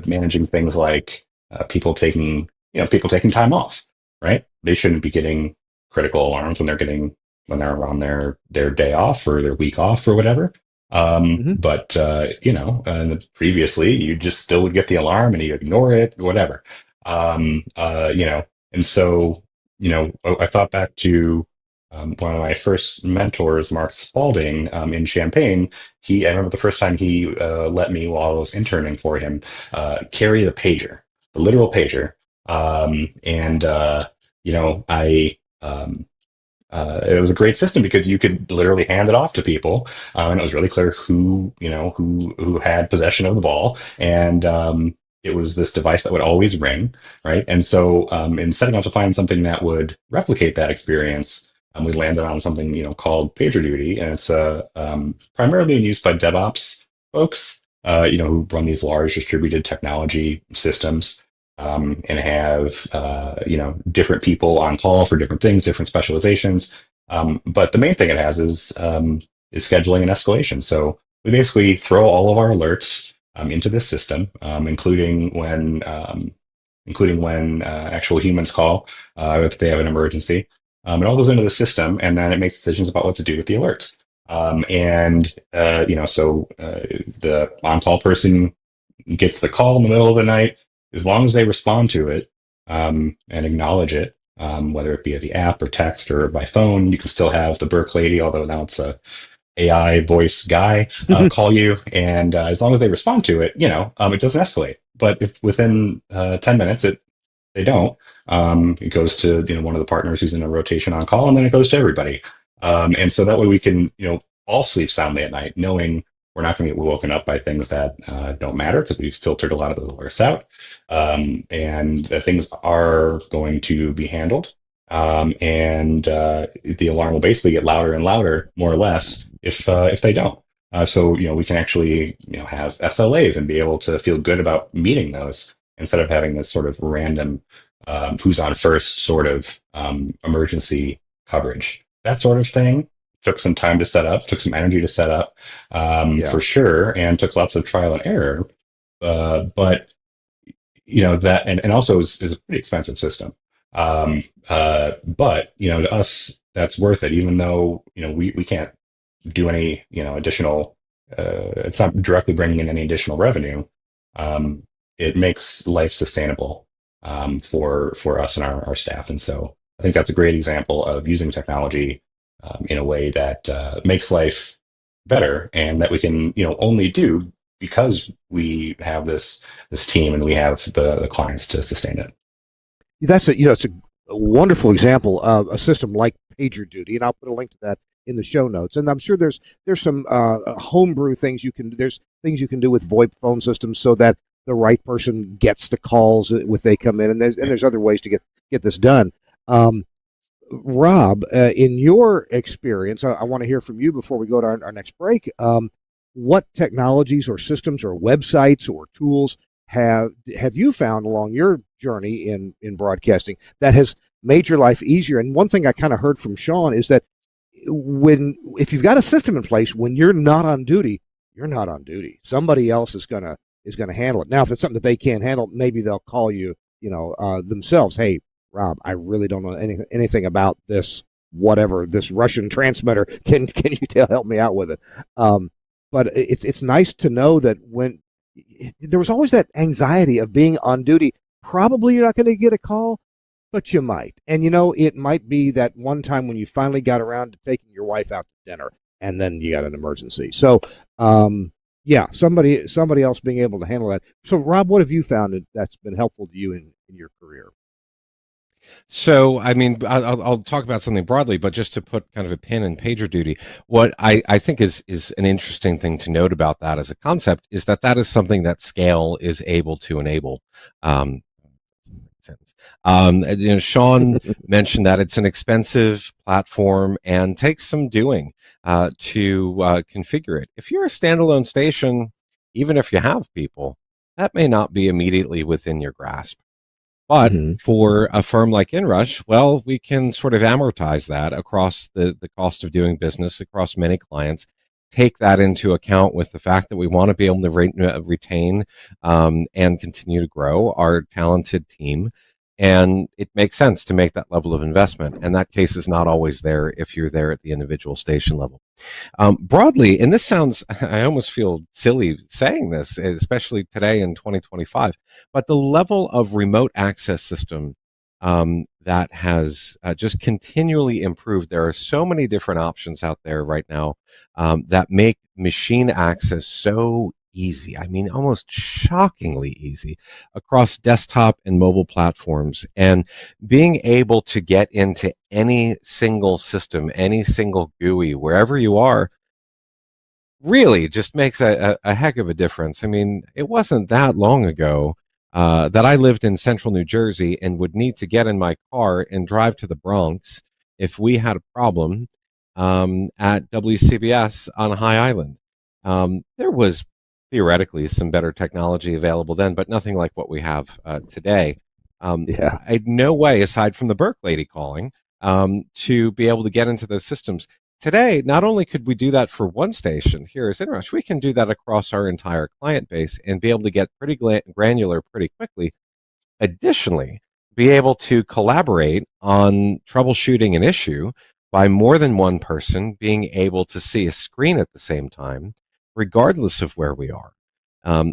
Managing things like people taking time off, right? They shouldn't be getting critical alarms when they're on their day off or their week off or whatever. But previously you just still would get the alarm and you ignore it, whatever. And so, I thought back to one of my first mentors, Mark Spalding, in Champaign. I remember the first time he let me, while I was interning for him, carry the pager, the literal pager. It was a great system because you could literally hand it off to people, and it was really clear who had possession of the ball, and it was this device that would always ring, right? And so in setting out to find something that would replicate that experience, we landed on something called PagerDuty, and it's primarily in use by DevOps folks, who run these large distributed technology systems, and have different people on call for different things, different specializations. But the main thing it has is scheduling and escalation. So we basically throw all of our alerts into this system, including when actual humans call if they have an emergency. It all goes into the system, and then it makes decisions about what to do with the alerts. The on-call person gets the call in the middle of the night. As long as they respond to it and acknowledge it, whether it be via the app or text or by phone, you can still have the Burke lady, although now it's a AI voice guy, call you. And as long as they respond to it, it doesn't escalate. But if within 10 minutes they don't, it goes to one of the partners who's in a rotation on call, and then it goes to everybody. And so that way we can all sleep soundly at night, knowing we're not going to get woken up by things that don't matter because we've filtered a lot of those alerts out, and that things are going to be handled. The alarm will basically get louder and louder, more or less, if they don't. So we can actually have SLAs and be able to feel good about meeting those instead of having this sort of random who's on first sort of emergency coverage. That sort of thing took some time to set up, took some energy to set up, for sure, and took lots of trial and error. But that and also is a pretty expensive system. But to us, that's worth it, even though we can't do any additional. It's not directly bringing in any additional revenue. It makes life sustainable for us and our staff, and so I think that's a great example of using technology in a way that makes life better, and that we can only do because we have this team and we have the clients to sustain it. That's it's a wonderful example of a system like PagerDuty, and I'll put a link to that in the show notes. And I'm sure there's some homebrew things there's things you can do with VoIP phone systems so that the right person gets the calls when they come in, and there's other ways to get this done. Rob, in your experience, I want to hear from you before we go to our next break. What technologies or systems or websites or tools have you found along your journey in broadcasting that has made your life easier? And one thing I kind of heard from Sean is that if you've got a system in place, when you're not on duty, you're not on duty. Somebody else is gonna handle it. Now, if it's something that they can't handle, maybe they'll call you, themselves. Hey, Rob, I really don't know anything about this, whatever, this Russian transmitter. Can you help me out with it? But it's nice to know that when there was always that anxiety of being on duty, probably you're not going to get a call, but you might. And it might be that one time when you finally got around to taking your wife out to dinner, and then you got an emergency. So, somebody else being able to handle that. So, Rob, what have you found that's been helpful to you in your career? So, I mean, I'll talk about something broadly, but just to put kind of a pin in PagerDuty, what I think is an interesting thing to note about that as a concept is that is something that scale is able to enable. Sean mentioned that it's an expensive platform and takes some doing to configure it. If you're a standalone station, even if you have people, that may not be immediately within your grasp. But for a firm like Inrush, well, we can sort of amortize that across the cost of doing business across many clients, take that into account with the fact that we want to be able to retain and continue to grow our talented team. And it makes sense to make that level of investment. And that case is not always there if you're there at the individual station level. Broadly, and this sounds, I almost feel silly saying this, especially today in 2025, but the level of remote access system that has just continually improved. There are so many different options out there right now that make machine access so easy. I mean, almost shockingly easy across desktop and mobile platforms. And being able to get into any single system, any single GUI, wherever you are, really just makes a heck of a difference. I mean, it wasn't that long ago that I lived in central New Jersey and would need to get in my car and drive to the Bronx if we had a problem at WCBS on High Island. There was theoretically some better technology available then, but nothing like what we have today. Yeah. I had no way, aside from the Burke lady calling, to be able to get into those systems. Today, not only could we do that for one station here as Inrush, we can do that across our entire client base and be able to get pretty granular pretty quickly. Additionally, be able to collaborate on troubleshooting an issue by more than one person being able to see a screen at the same time, regardless of where we are.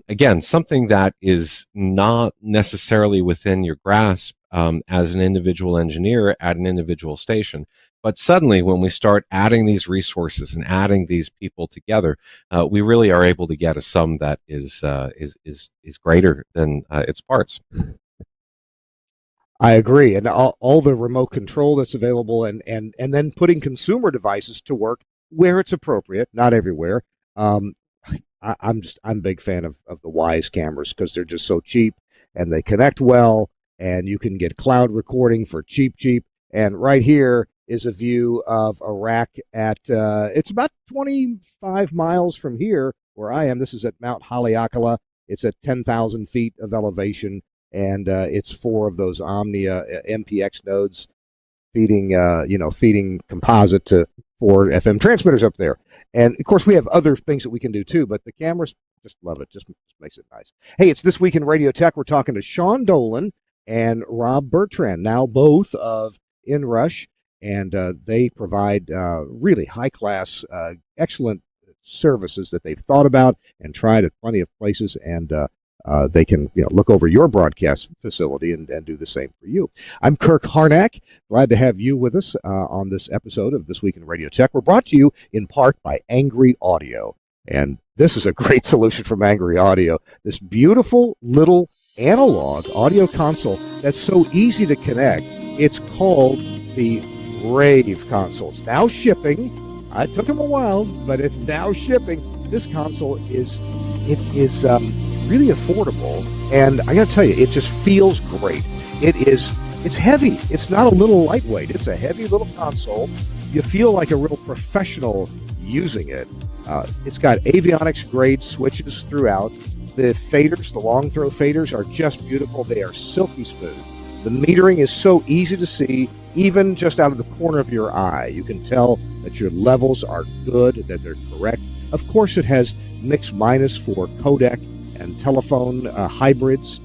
Again, something that is not necessarily within your grasp as an individual engineer at an individual station. But suddenly, when we start adding these resources and adding these people together, we really are able to get a sum that is greater than its parts. I agree, and all the remote control that's available, and then putting consumer devices to work where it's appropriate, not everywhere. I'm a big fan of the Wise cameras because they're just so cheap and they connect well, and you can get cloud recording for cheap. And right here is a view of Iraq at it's about 25 miles from here where I am. This is at Mount Haleakala. It's at 10,000 feet of elevation, and it's 4 of those Omnia MPX nodes feeding composite to 4 FM transmitters up there. And of course, we have other things that we can do too, but the cameras, just love it. Just makes it nice. Hey, it's This Week in Radio Tech. We're talking to Sean Dolan and Rob Bertrand, now both of Inrush, and they provide really high-class, excellent services that they've thought about and tried at plenty of places, and they can look over your broadcast facility and do the same for you. I'm Kirk Harnack. Glad to have you with us on this episode of This Week in Radio Tech. We're brought to you in part by Angry Audio. And this is a great solution from Angry Audio. This beautiful little analog audio console that's so easy to connect. It's called the Rave console. It's now shipping. It took them a while, but it's now shipping. This console is really affordable, and I gotta tell you, it just feels great. It's heavy. It's not a little lightweight. It's a heavy little console. You feel like a real professional using it. It's got avionics grade switches throughout. The faders, the long throw faders, are just beautiful. They are silky smooth. The metering is so easy to see, even just out of the corner of your eye. You can tell that your levels are good, that they're correct. Of course, it has mix minus for codec and telephone hybrids.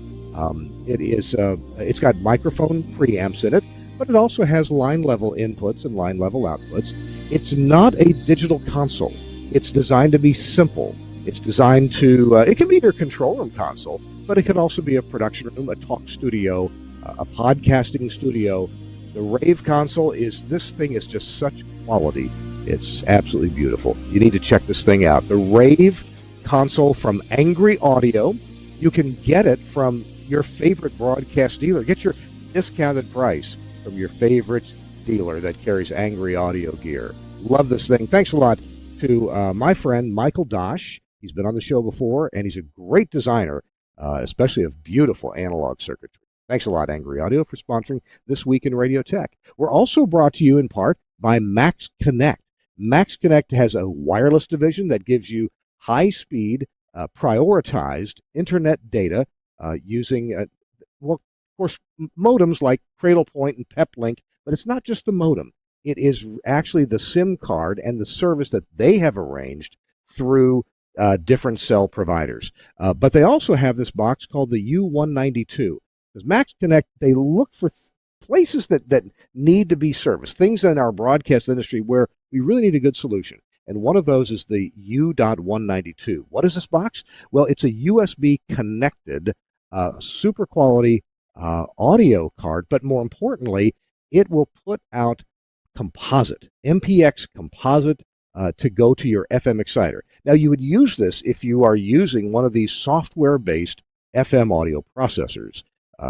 It's got microphone preamps in it, but it also has line level inputs and line level outputs. It's not a digital console. It's designed to be simple. It's designed to, it can be your control room console, but it could also be a production room, a talk studio, a podcasting studio. The Rave console this thing is just such quality. It's absolutely beautiful. You need to check this thing out. The Rave console from Angry Audio. You can get it from your favorite broadcast dealer. Get your discounted price from your favorite dealer that carries Angry Audio gear. Love this thing. Thanks a lot to my friend Michael Dosh. He's been on the show before, and he's a great designer, especially of beautiful analog circuitry. Thanks a lot, Angry Audio, for sponsoring This Week in Radio Tech. We're also brought to you in part by Max Connect. Max Connect has a wireless division that gives you high-speed, prioritized internet data using, of course, modems like Cradlepoint and PepLink, but it's not just the modem. It is actually the SIM card and the service that they have arranged through different cell providers. But they also have this box called the U192. Because Max Connect, they look for places that need to be serviced, things in our broadcast industry where we really need a good solution. And one of those is the U.192. What is this box? Well, it's a USB connected, super quality audio card, but more importantly, it will put out composite, MPX composite, to go to your FM exciter. Now, you would use this if you are using one of these software-based FM audio processors,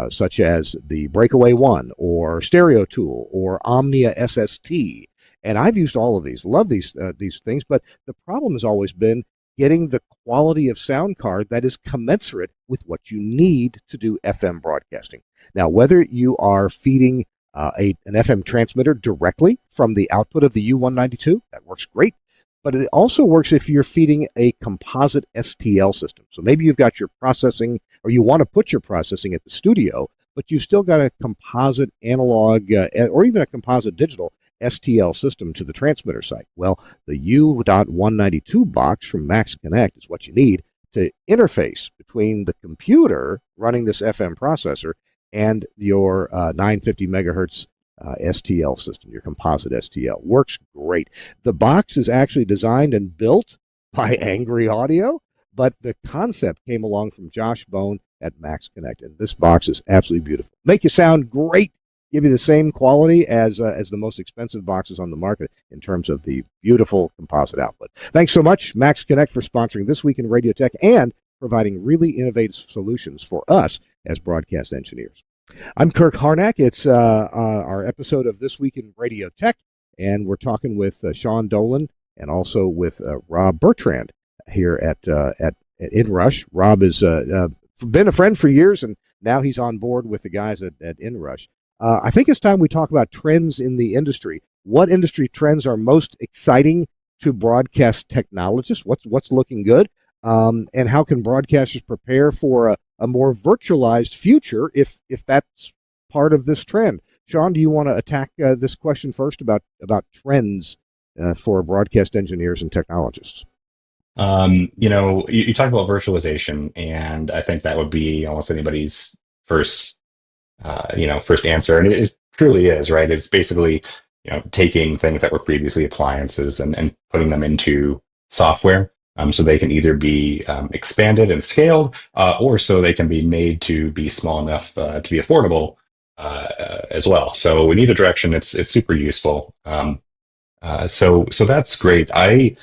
such as the Breakaway One or Stereo Tool or Omnia SST. And I've used all of these, love these things, but the problem has always been getting the quality of sound card that is commensurate with what you need to do FM broadcasting. Now, whether you are feeding an FM transmitter directly from the output of the U192, that works great. But it also works if you're feeding a composite STL system. So maybe you've got your processing, or you want to put your processing at the studio, but you've still got a composite analog or even a composite digital STL system to the transmitter site. Well, the U.192 box from Max Connect is what you need to interface between the computer running this FM processor and your 950 megahertz STL system, your composite STL. Works great. The box is actually designed and built by Angry Audio, but the concept came along from Josh Bone at Max Connect, and this box is absolutely beautiful. Make you sound great, give you the same quality as the most expensive boxes on the market in terms of the beautiful composite output. Thanks so much, Max Connect, for sponsoring This Week in Radio Tech and providing really innovative solutions for us as broadcast engineers. I'm Kirk Harnack. It's our episode of This Week in Radio Tech, and we're talking with Sean Dolan and also with Rob Bertrand here at InRush. Rob has been a friend for years, and now he's on board with the guys at InRush. I think it's time we talk about trends in the industry. What industry trends are most exciting to broadcast technologists? What's looking good? And how can broadcasters prepare for a more virtualized future if that's part of this trend? Sean, do you want to attack this question first about trends for broadcast engineers and technologists? You talk about virtualization, and I think that would be almost anybody's first answer, and it truly is, right? It's basically taking things that were previously appliances and putting them into software. So they can either be expanded and scaled, or so they can be made to be small enough to be affordable as well. So in either direction, it's super useful. So that's great. Rob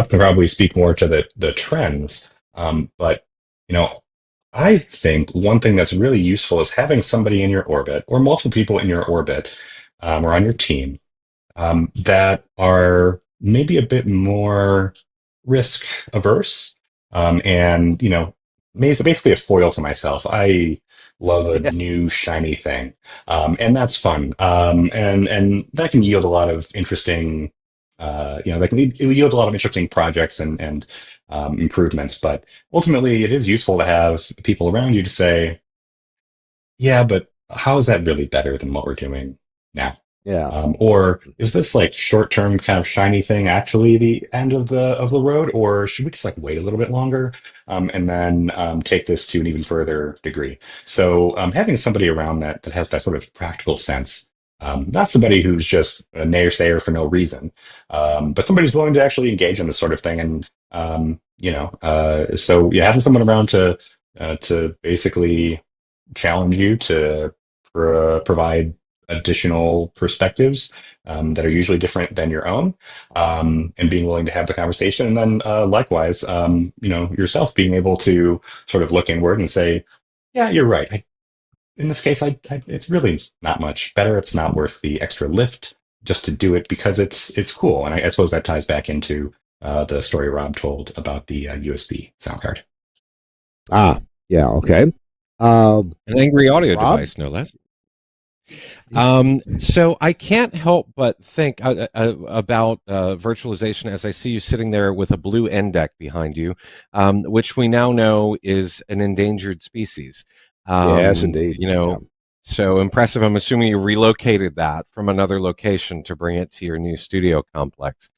can probably speak more to the trends, but I think one thing that's really useful is having somebody in your orbit or multiple people in your orbit or on your team that are maybe a bit more risk averse, and basically a foil to myself. I love a new shiny thing, and that's fun, and that can yield a lot of interesting yield a lot of interesting projects and improvements. But ultimately, it is useful to have people around you to say, yeah, but how is that really better than what we're doing now? Yeah. Or is this like short-term kind of shiny thing actually the end of the road, or should we just like wait a little bit longer and then take this to an even further degree? So having somebody around that has that sort of practical sense, not somebody who's just a naysayer for no reason, but somebody who's willing to actually engage in this sort of thing, and so having someone around to basically challenge you to provide additional perspectives that are usually different than your own, and being willing to have the conversation. And then likewise, yourself being able to sort of look inward and say, yeah, you're right. In this case, it's really not much better. It's not worth the extra lift just to do it because it's cool. And I suppose that ties back into the story Rob told about the USB sound card. Ah, yeah, okay. An Angry Audio Rob? device, no less. So I can't help but think about virtualization as I see you sitting there with a blue end deck behind you, which we now know is an endangered species. Yes, indeed. So impressive. I'm assuming you relocated that from another location to bring it to your new studio complex.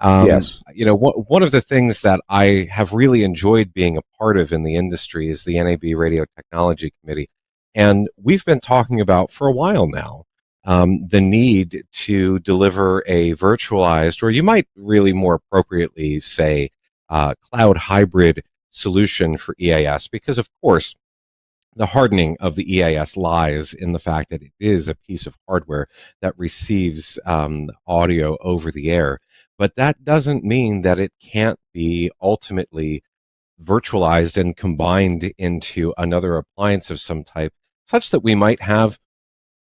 Yes. One of the things that I have really enjoyed being a part of in the industry is the NAB Radio Technology Committee. And we've been talking about for a while now the need to deliver a virtualized, or you might really more appropriately say cloud hybrid solution for EAS, because of course the hardening of the EAS lies in the fact that it is a piece of hardware that receives audio over the air. But that doesn't mean that it can't be ultimately virtualized and combined into another appliance of some type, such that we might have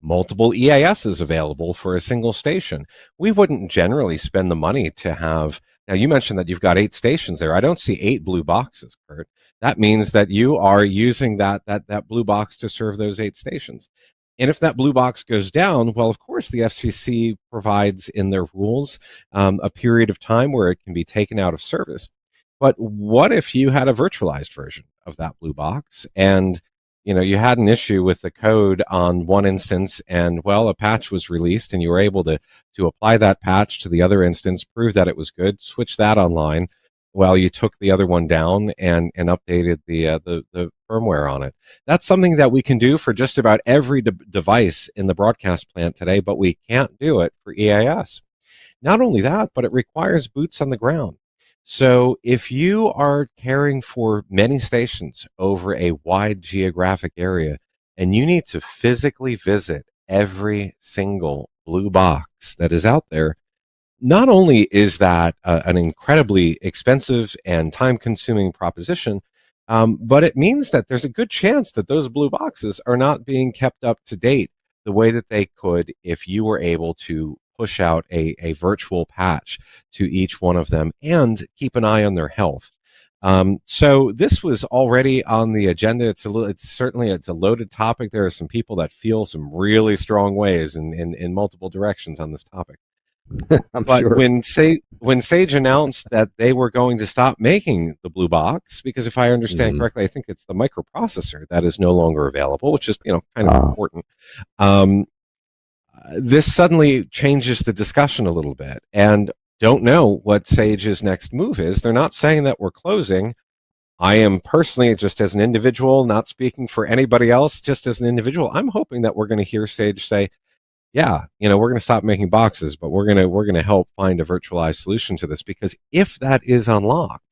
multiple EASs available for a single station. We wouldn't generally spend the money to have Now, you mentioned that you've got 8 stations there. I don't see 8 blue boxes, Kurt. That means that you are using that blue box to serve those 8 stations. And if that blue box goes down, well, of course, the FCC provides in their rules a period of time where it can be taken out of service. But what if you had a virtualized version of that blue box, and you had an issue with the code on one instance, and well, a patch was released, and you were able to apply that patch to the other instance, prove that it was good, switch that online, while you took the other one down and updated the firmware on it. That's something that we can do for just about every device in the broadcast plant today, but we can't do it for EAS. Not only that, but it requires boots on the ground. So if you are caring for many stations over a wide geographic area, and you need to physically visit every single blue box that is out there, not only is that an incredibly expensive and time-consuming proposition, but it means that there's a good chance that those blue boxes are not being kept up to date the way that they could if you were able to push out a virtual patch to each one of them and keep an eye on their health. So this was already on the agenda. It's a loaded topic. There are some people that feel some really strong ways in multiple directions on this topic. But sure. when Sage announced that they were going to stop making the blue box, because if I understand correctly, I think it's the microprocessor that is no longer available, which is kind of important. This suddenly changes the discussion a little bit, and don't know what Sage's next move is. They're not saying that we're closing. I am personally, just as an individual, not speaking for anybody else, just as an individual, I'm hoping that we're going to hear Sage say, yeah, we're going to stop making boxes, but we're going to help find a virtualized solution to this, because if that is unlocked,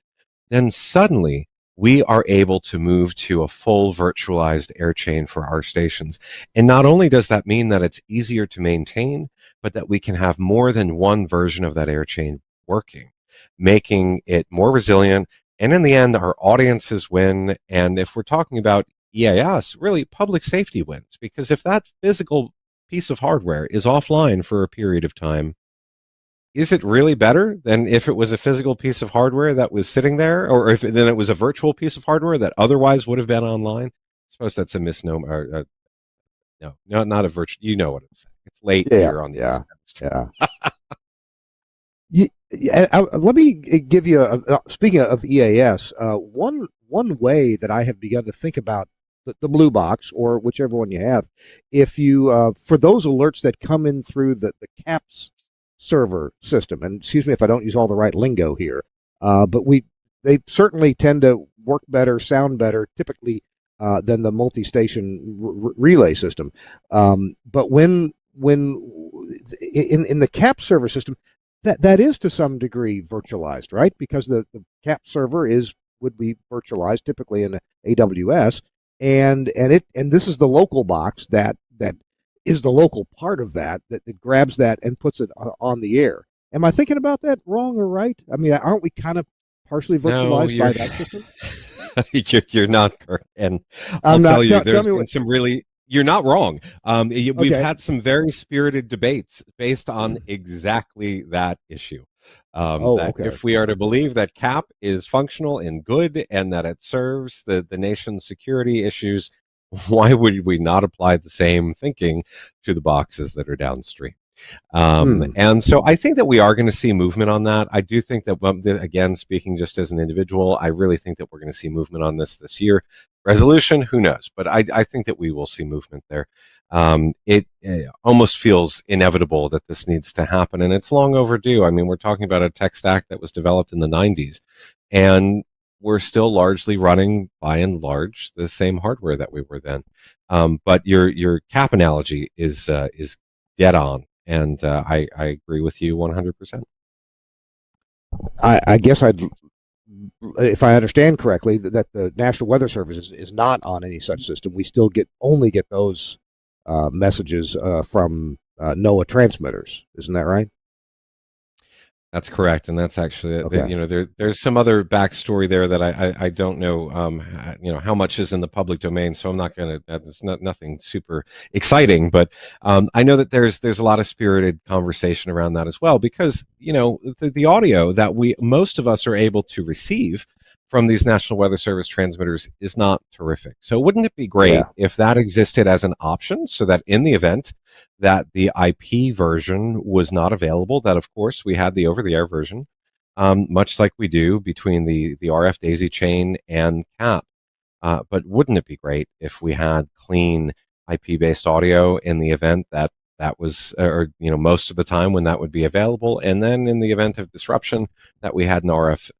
then suddenly we are able to move to a full virtualized air chain for our stations. And not only does that mean that it's easier to maintain, but that we can have more than one version of that air chain working, making it more resilient. And in the end, our audiences win. And if we're talking about EAS, really public safety wins, because if that physical piece of hardware is offline for a period of time, is it really better than if it was a physical piece of hardware that was sitting there, or if then it was a virtual piece of hardware that otherwise would have been online? I suppose that's a misnomer. No, not a virtual. You know what I'm saying. It's late here on the East Coast. Let me give you speaking of EAS, one way that I have begun to think about the blue box, or whichever one you have, if you for those alerts that come in through the CAPS server system, and excuse me if I don't use all the right lingo here, but they certainly tend to work better, sound better, typically than the multi-station relay system. But when in the CAPS server system, that is to some degree virtualized, right? Because the CAPS server would be virtualized typically in AWS, and this is the local box that is the local part of that grabs that and puts it on the air. Am I thinking about that wrong or right? I mean, aren't we kind of partially virtualized by that system? You're not correct, and I'll tell you, there's been some really. You're not wrong. We've had some very spirited debates based on exactly that issue. If we are to believe that CAP is functional and good and that it serves the nation's security issues, why would we not apply the same thinking to the boxes that are downstream? And so I think that we are going to see movement on that. I do think that, again, speaking just as an individual, I really think that we're going to see movement on this year. Resolution, who knows? But I think that we will see movement there. It almost feels inevitable that this needs to happen, and it's long overdue. I mean, we're talking about a tech stack that was developed in the 90s, and we're still largely running, by and large, the same hardware that we were then. But your CAP analogy is dead on, and I agree with you 100%. I guess if I understand correctly, that the National Weather Service is not on any such system. We still only get those messages from NOAA transmitters. Isn't that right? That's correct, and that's actually Okay. there's some other backstory there that I don't know how much is in the public domain, so I'm not going to. It's not nothing super exciting, but I know that there's a lot of spirited conversation around that as well, because the audio that most of us are able to receive from these National Weather Service transmitters is not terrific. So wouldn't it be great Yeah. if that existed as an option, so that in the event that the IP version was not available, that of course we had the over-the-air version, much like we do between the RF daisy chain and CAP. But wouldn't it be great if we had clean IP-based audio in the event that was, or most of the time when that would be available, and then in the event of disruption, that we had an RF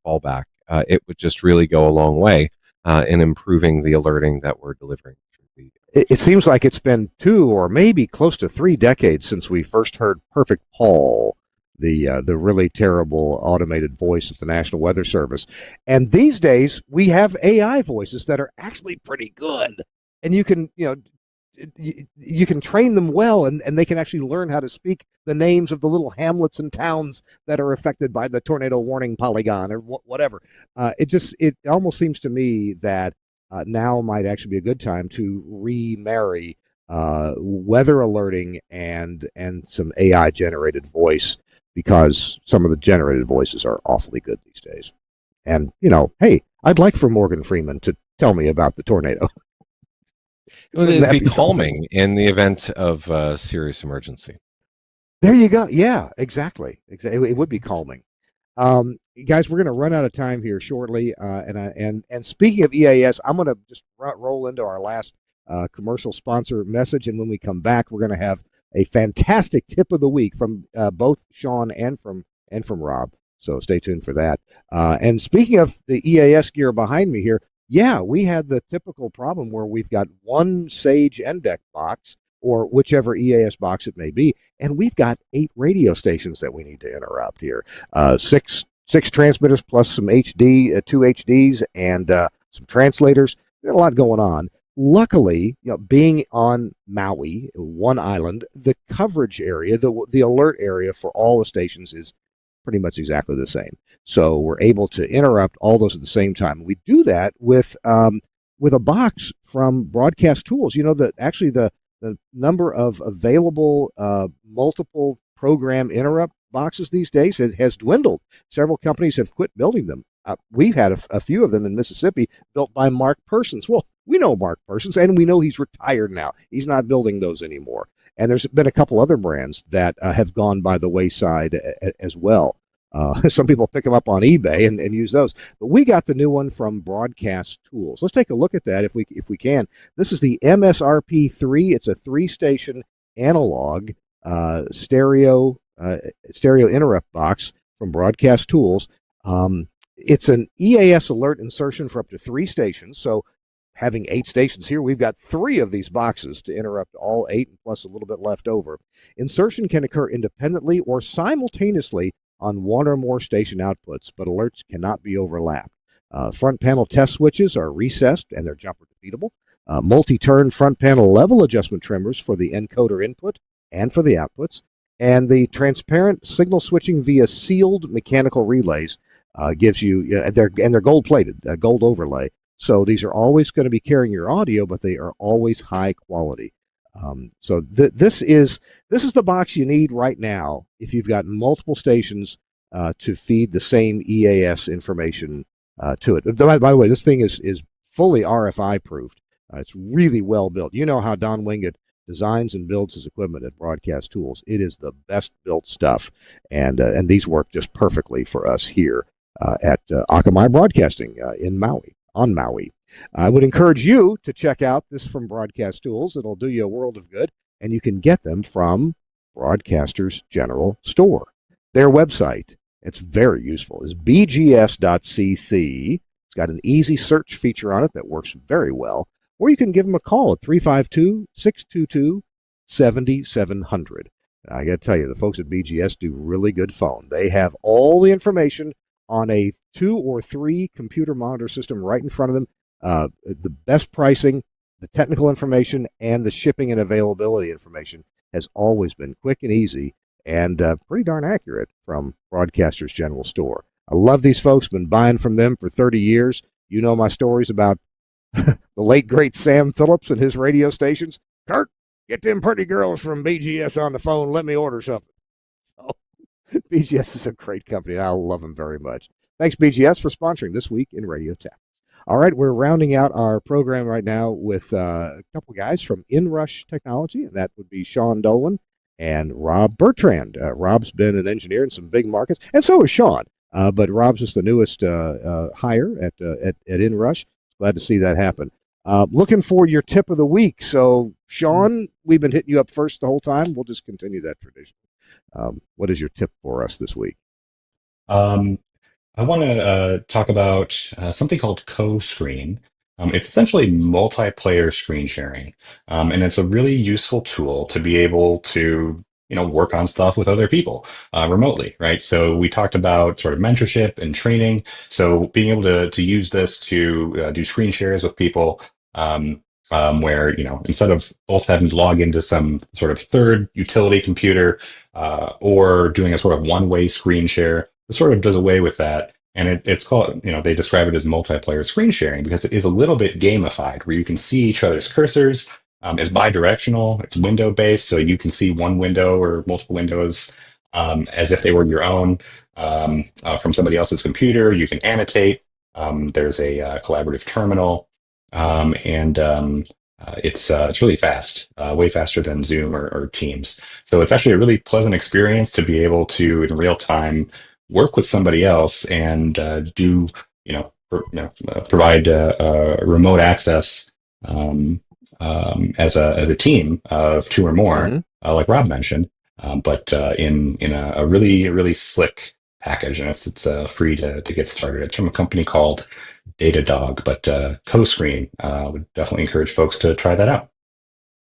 fallback. It would just really go a long way in improving the alerting that we're delivering through the. It seems like it's been 2 or maybe close to 3 decades since we first heard Perfect Paul, the really terrible automated voice of the National Weather Service. And these days we have AI voices that are actually pretty good, and you can you can train them well, and they can actually learn how to speak the names of the little hamlets and towns that are affected by the tornado warning polygon or whatever. It almost seems to me that now might actually be a good time to remarry weather alerting and some AI generated voice, because some of the generated voices are awfully good these days. And hey, I'd like for Morgan Freeman to tell me about the tornado. Well, Wouldn't it'd that be be something? calming in the event of a serious emergency. There you go. Yeah, exactly. It would be calming. Guys, we're going to run out of time here shortly, and speaking of EAS, I'm going to just roll into our last commercial sponsor message, and when we come back, we're going to have a fantastic tip of the week from both Sean and from Rob. So stay tuned for that. And speaking of the EAS gear behind me here, yeah, we had the typical problem where we've got one Sage NDEC box or whichever EAS box it may be, and we've got 8 radio stations that we need to interrupt here. Six transmitters plus some HD, 2 HDs, and some translators. There's a lot going on. Luckily, being on Maui, one island, the coverage area, the alert area for all the stations is pretty much exactly the same. So we're able to interrupt all those at the same time. We do that with a box from Broadcast Tools. That actually the number of available multiple program interrupt boxes these days has dwindled. Several companies have quit building them. We've had a few of them in Mississippi built by Mark Persons. Well, we know Mark Persons, and we know he's retired now. He's not building those anymore. And there's been a couple other brands that have gone by the wayside as well. Some people pick them up on eBay and use those. But we got the new one from Broadcast Tools. Let's take a look at that if we can. This is the MSRP3. It's a 3-station analog stereo interrupt box from Broadcast Tools. It's an EAS alert insertion for up to 3 stations. So having 8 stations here, we've got 3 of these boxes to interrupt all 8 and plus a little bit left over. Insertion can occur independently or simultaneously on one or more station outputs, but alerts cannot be overlapped. Front panel test switches are recessed and they're jumper defeatable. Multi-turn front panel level adjustment trimmers for the encoder input and for the outputs. And the transparent signal switching via sealed mechanical relays gives you, they're gold-plated, gold overlay. So these are always going to be carrying your audio, but they are always high quality. So this is the box you need right now if you've got multiple stations to feed the same EAS information to it. By the way, this thing is fully RFI proofed. It's really well built. You know how Don Wingett designs and builds his equipment at Broadcast Tools. It is the best built stuff, and these work just perfectly for us here at Akamai Broadcasting in Maui, on Maui. I would encourage you to check out this from Broadcast Tools. It'll do you a world of good, and you can get them from Broadcasters General Store. Their website, it's very useful, is bgs.cc. It's got an easy search feature on it that works very well, or you can give them a call at 352-622-7700. I got to tell you, the folks at BGS do really good phone. They have all the information on a 2 or 3 computer monitor system right in front of them. The best pricing, the technical information, and the shipping and availability information has always been quick and easy. and pretty darn accurate from Broadcasters General Store. I love these folks. Been buying from them for 30 years. You know my stories about the late great Sam Phillips and his radio stations. Kurt, get them pretty girls from BGS on the phone. Let me order something. So BGS is a great company. I love them very much. Thanks, BGS, for sponsoring This Week in Radio Tech. All right, we're rounding out our program right now with a couple guys from Inrush Technology, and that would be Sean Dolan and Rob Bertrand. Rob's been an engineer in some big markets, and so is Sean. But Rob's just the newest hire at Inrush. Glad to see that happen. Looking for your tip of the week. So, Sean, we've been hitting you up first the whole time. We'll just continue that tradition. What is your tip for us this week? I want to talk about something called co-screen. It's essentially multiplayer screen sharing, and it's a really useful tool to be able to work on stuff with other people remotely, right? So we talked about sort of mentorship and training. So being able to use this to do screen shares with people, where instead of both having to log into some sort of third utility computer or doing a sort of one-way screen share. It sort of does away with that. And it's called, they describe it as multiplayer screen sharing because it is a little bit gamified where you can see each other's cursors. It's bi-directional, it's window-based, so you can see one window or multiple windows as if they were your own from somebody else's computer. You can annotate. There's a collaborative terminal, and it's really fast, way faster than Zoom or Teams. So it's actually a really pleasant experience to be able to, in real time, work with somebody else and provide remote access as a team of two or more, like Rob mentioned, but in a really slick package, and it's free to get started. It's from a company called Datadog, but CoScreen would definitely encourage folks to try that out.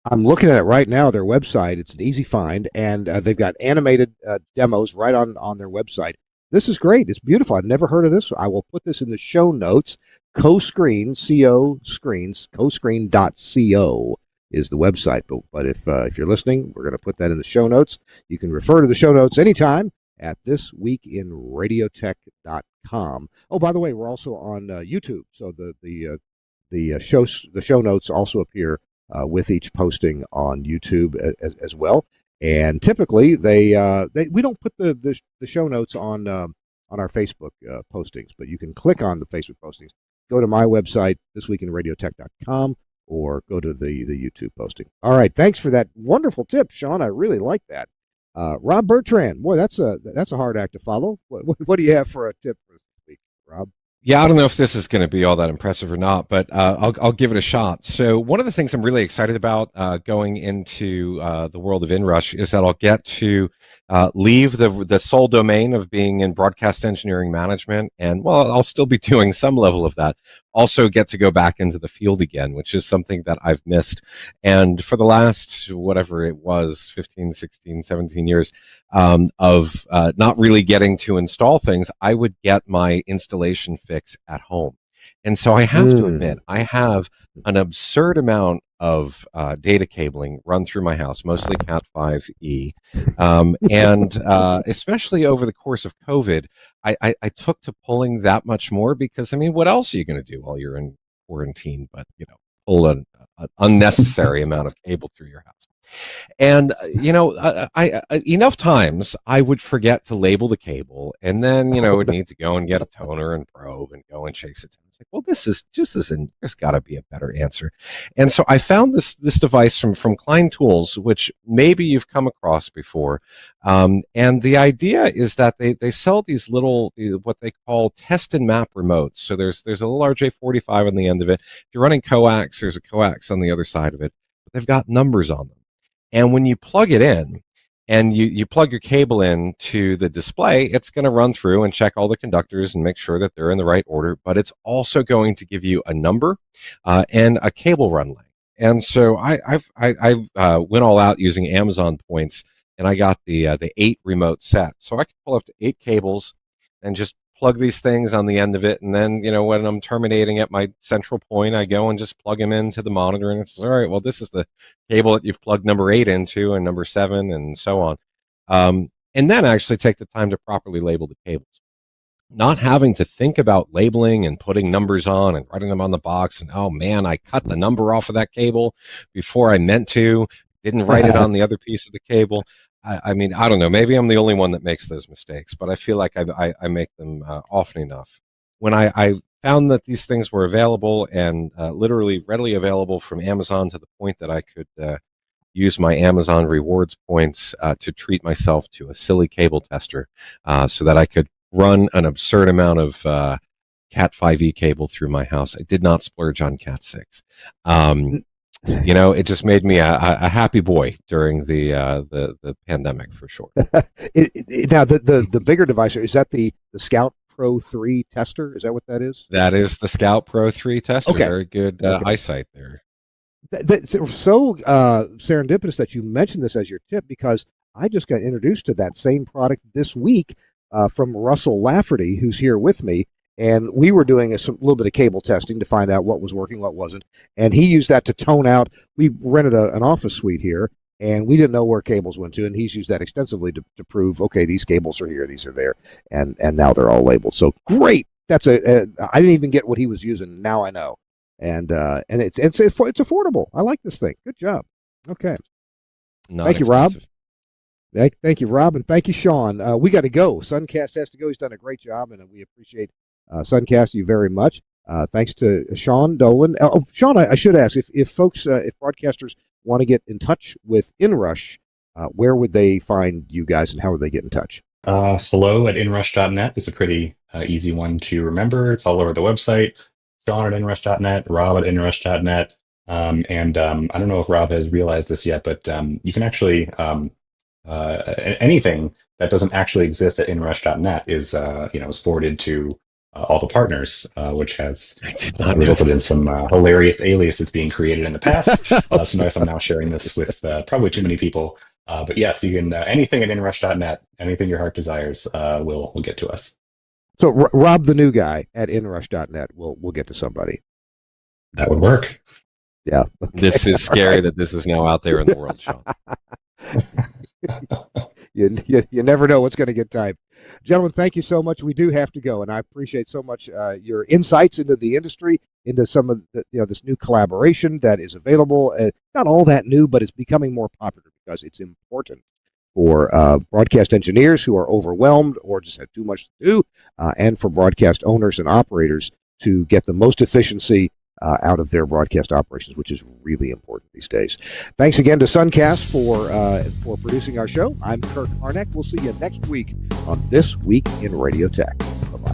I'm looking at it right now, their website. It's an easy find, and they've got animated demos right on their website. This is great. It's beautiful. I've never heard of this. I will put this in the show notes. CoScreen, C-O screens, CoScreen.co is the website. But if you're listening, we're going to put that in the show notes. You can refer to the show notes anytime at thisweekinradiotech.com. Oh, by the way, we're also on YouTube, so the show notes also appear with each posting on YouTube as well. And typically, we don't put the show notes on our Facebook postings, but you can click on the Facebook postings. Go to my website, thisweekinradiotech.com, or go to the YouTube posting. All right, thanks for that wonderful tip, Sean. I really like that. Rob Bertrand, boy, that's a hard act to follow. What do you have for a tip for this week, Rob? Yeah, I don't know if this is going to be all that impressive or not, but I'll give it a shot. So one of the things I'm really excited about going into the world of Inrush is that I'll get to leave the sole domain of being in broadcast engineering management, and well, I'll still be doing some level of that. Also get to go back into the field again, which is something that I've missed. And for the last, whatever it was, 15, 16, 17 years of not really getting to install things, I would get my installation fix at home. And so I have to admit, I have an absurd amount of data cabling run through my house, mostly Cat5e. And especially over the course of COVID, I took to pulling that much more because, I mean, what else are you going to do while you're in quarantine but, pull an unnecessary amount of cable through your house? And I enough times I would forget to label the cable, and then would need to go and get a toner and probe and go and chase it. It's like, well, this isn't. There's got to be a better answer. And so I found this device from Klein Tools, which maybe you've come across before. And the idea is that they sell these little what they call test and map remotes. So there's a little RJ45 on the end of it. If you're running coax, there's a coax on the other side of it. But they've got numbers on them. And when you plug it in and you plug your cable in to the display, it's going to run through and check all the conductors and make sure that they're in the right order. But it's also going to give you a number and a cable run length. And so I went all out using Amazon points, and I got the 8 remote set. So I can pull up to 8 cables and just plug these things on the end of it, and then when I'm terminating at my central point, I go and just plug them into the monitor, and it's all right. Well, this is the cable that you've plugged number 8 into, and number 7, and so on. And then actually take the time to properly label the cables. Not having to think about labeling and putting numbers on and writing them on the box. And, oh man, I cut the number off of that cable before I meant to, didn't write it on the other piece of the cable. I mean, I don't know. Maybe I'm the only one that makes those mistakes, but I feel like I make them often enough. When I found that these things were available and literally readily available from Amazon to the point that I could use my Amazon rewards points to treat myself to a silly cable tester so that I could run an absurd amount of Cat 5e cable through my house. I did not splurge on Cat 6. It just made me a happy boy during the pandemic for sure. Now, the bigger device, is that the Scout Pro 3 tester? Is that what that is? That is the Scout Pro 3 tester. Okay. Very good eyesight there. That's so serendipitous that you mentioned this as your tip, because I just got introduced to that same product this week from Russell Lafferty, who's here with me, and we were doing a little bit of cable testing to find out what was working, what wasn't, and he used that to tone out. We rented an office suite here, and we didn't know where cables went to, and he's used that extensively to prove, okay, these cables are here, these are there, and now they're all labeled. So great! That's I didn't even get what he was using. Now I know. And it's affordable. I like this thing. Good job. Okay. Thank you, Rob. Thank you, Rob, and thank you, Sean. We got to go. Suncast has to go. He's done a great job, and we appreciate Suncast you very much. Thanks to Sean Dolan. Sean, I should ask if folks, if broadcasters want to get in touch with InRush, where would they find you guys, and how would they get in touch? Hello@inrush.net is a pretty easy one to remember. It's all over the website. Sean@inrush.net, Rob@inrush.net. I don't know if Rob has realized this yet, but you can actually, anything that doesn't actually exist at inrush.net is forwarded to all the partners, which has resulted in some hilarious aliases being created in the past. So notice I'm now sharing this with probably too many people. But yes, you can, anything at inrush.net, anything your heart desires, will get to us. So Rob, the new guy at inrush.net, will get to somebody. That would work. Yeah. Okay. This is scary that this is now out there in the world, Sean. You never know what's going to get typed. Gentlemen, thank you so much. We do have to go, and I appreciate so much your insights into the industry, into some of this new collaboration that is available. Not all that new, but it's becoming more popular because it's important for broadcast engineers who are overwhelmed or just have too much to do, and for broadcast owners and operators to get the most efficiency out of their broadcast operations, which is really important these days. Thanks again to Suncast for producing our show. I'm Kirk Harnack. We'll see you next week on This Week in Radio Tech. Bye-bye.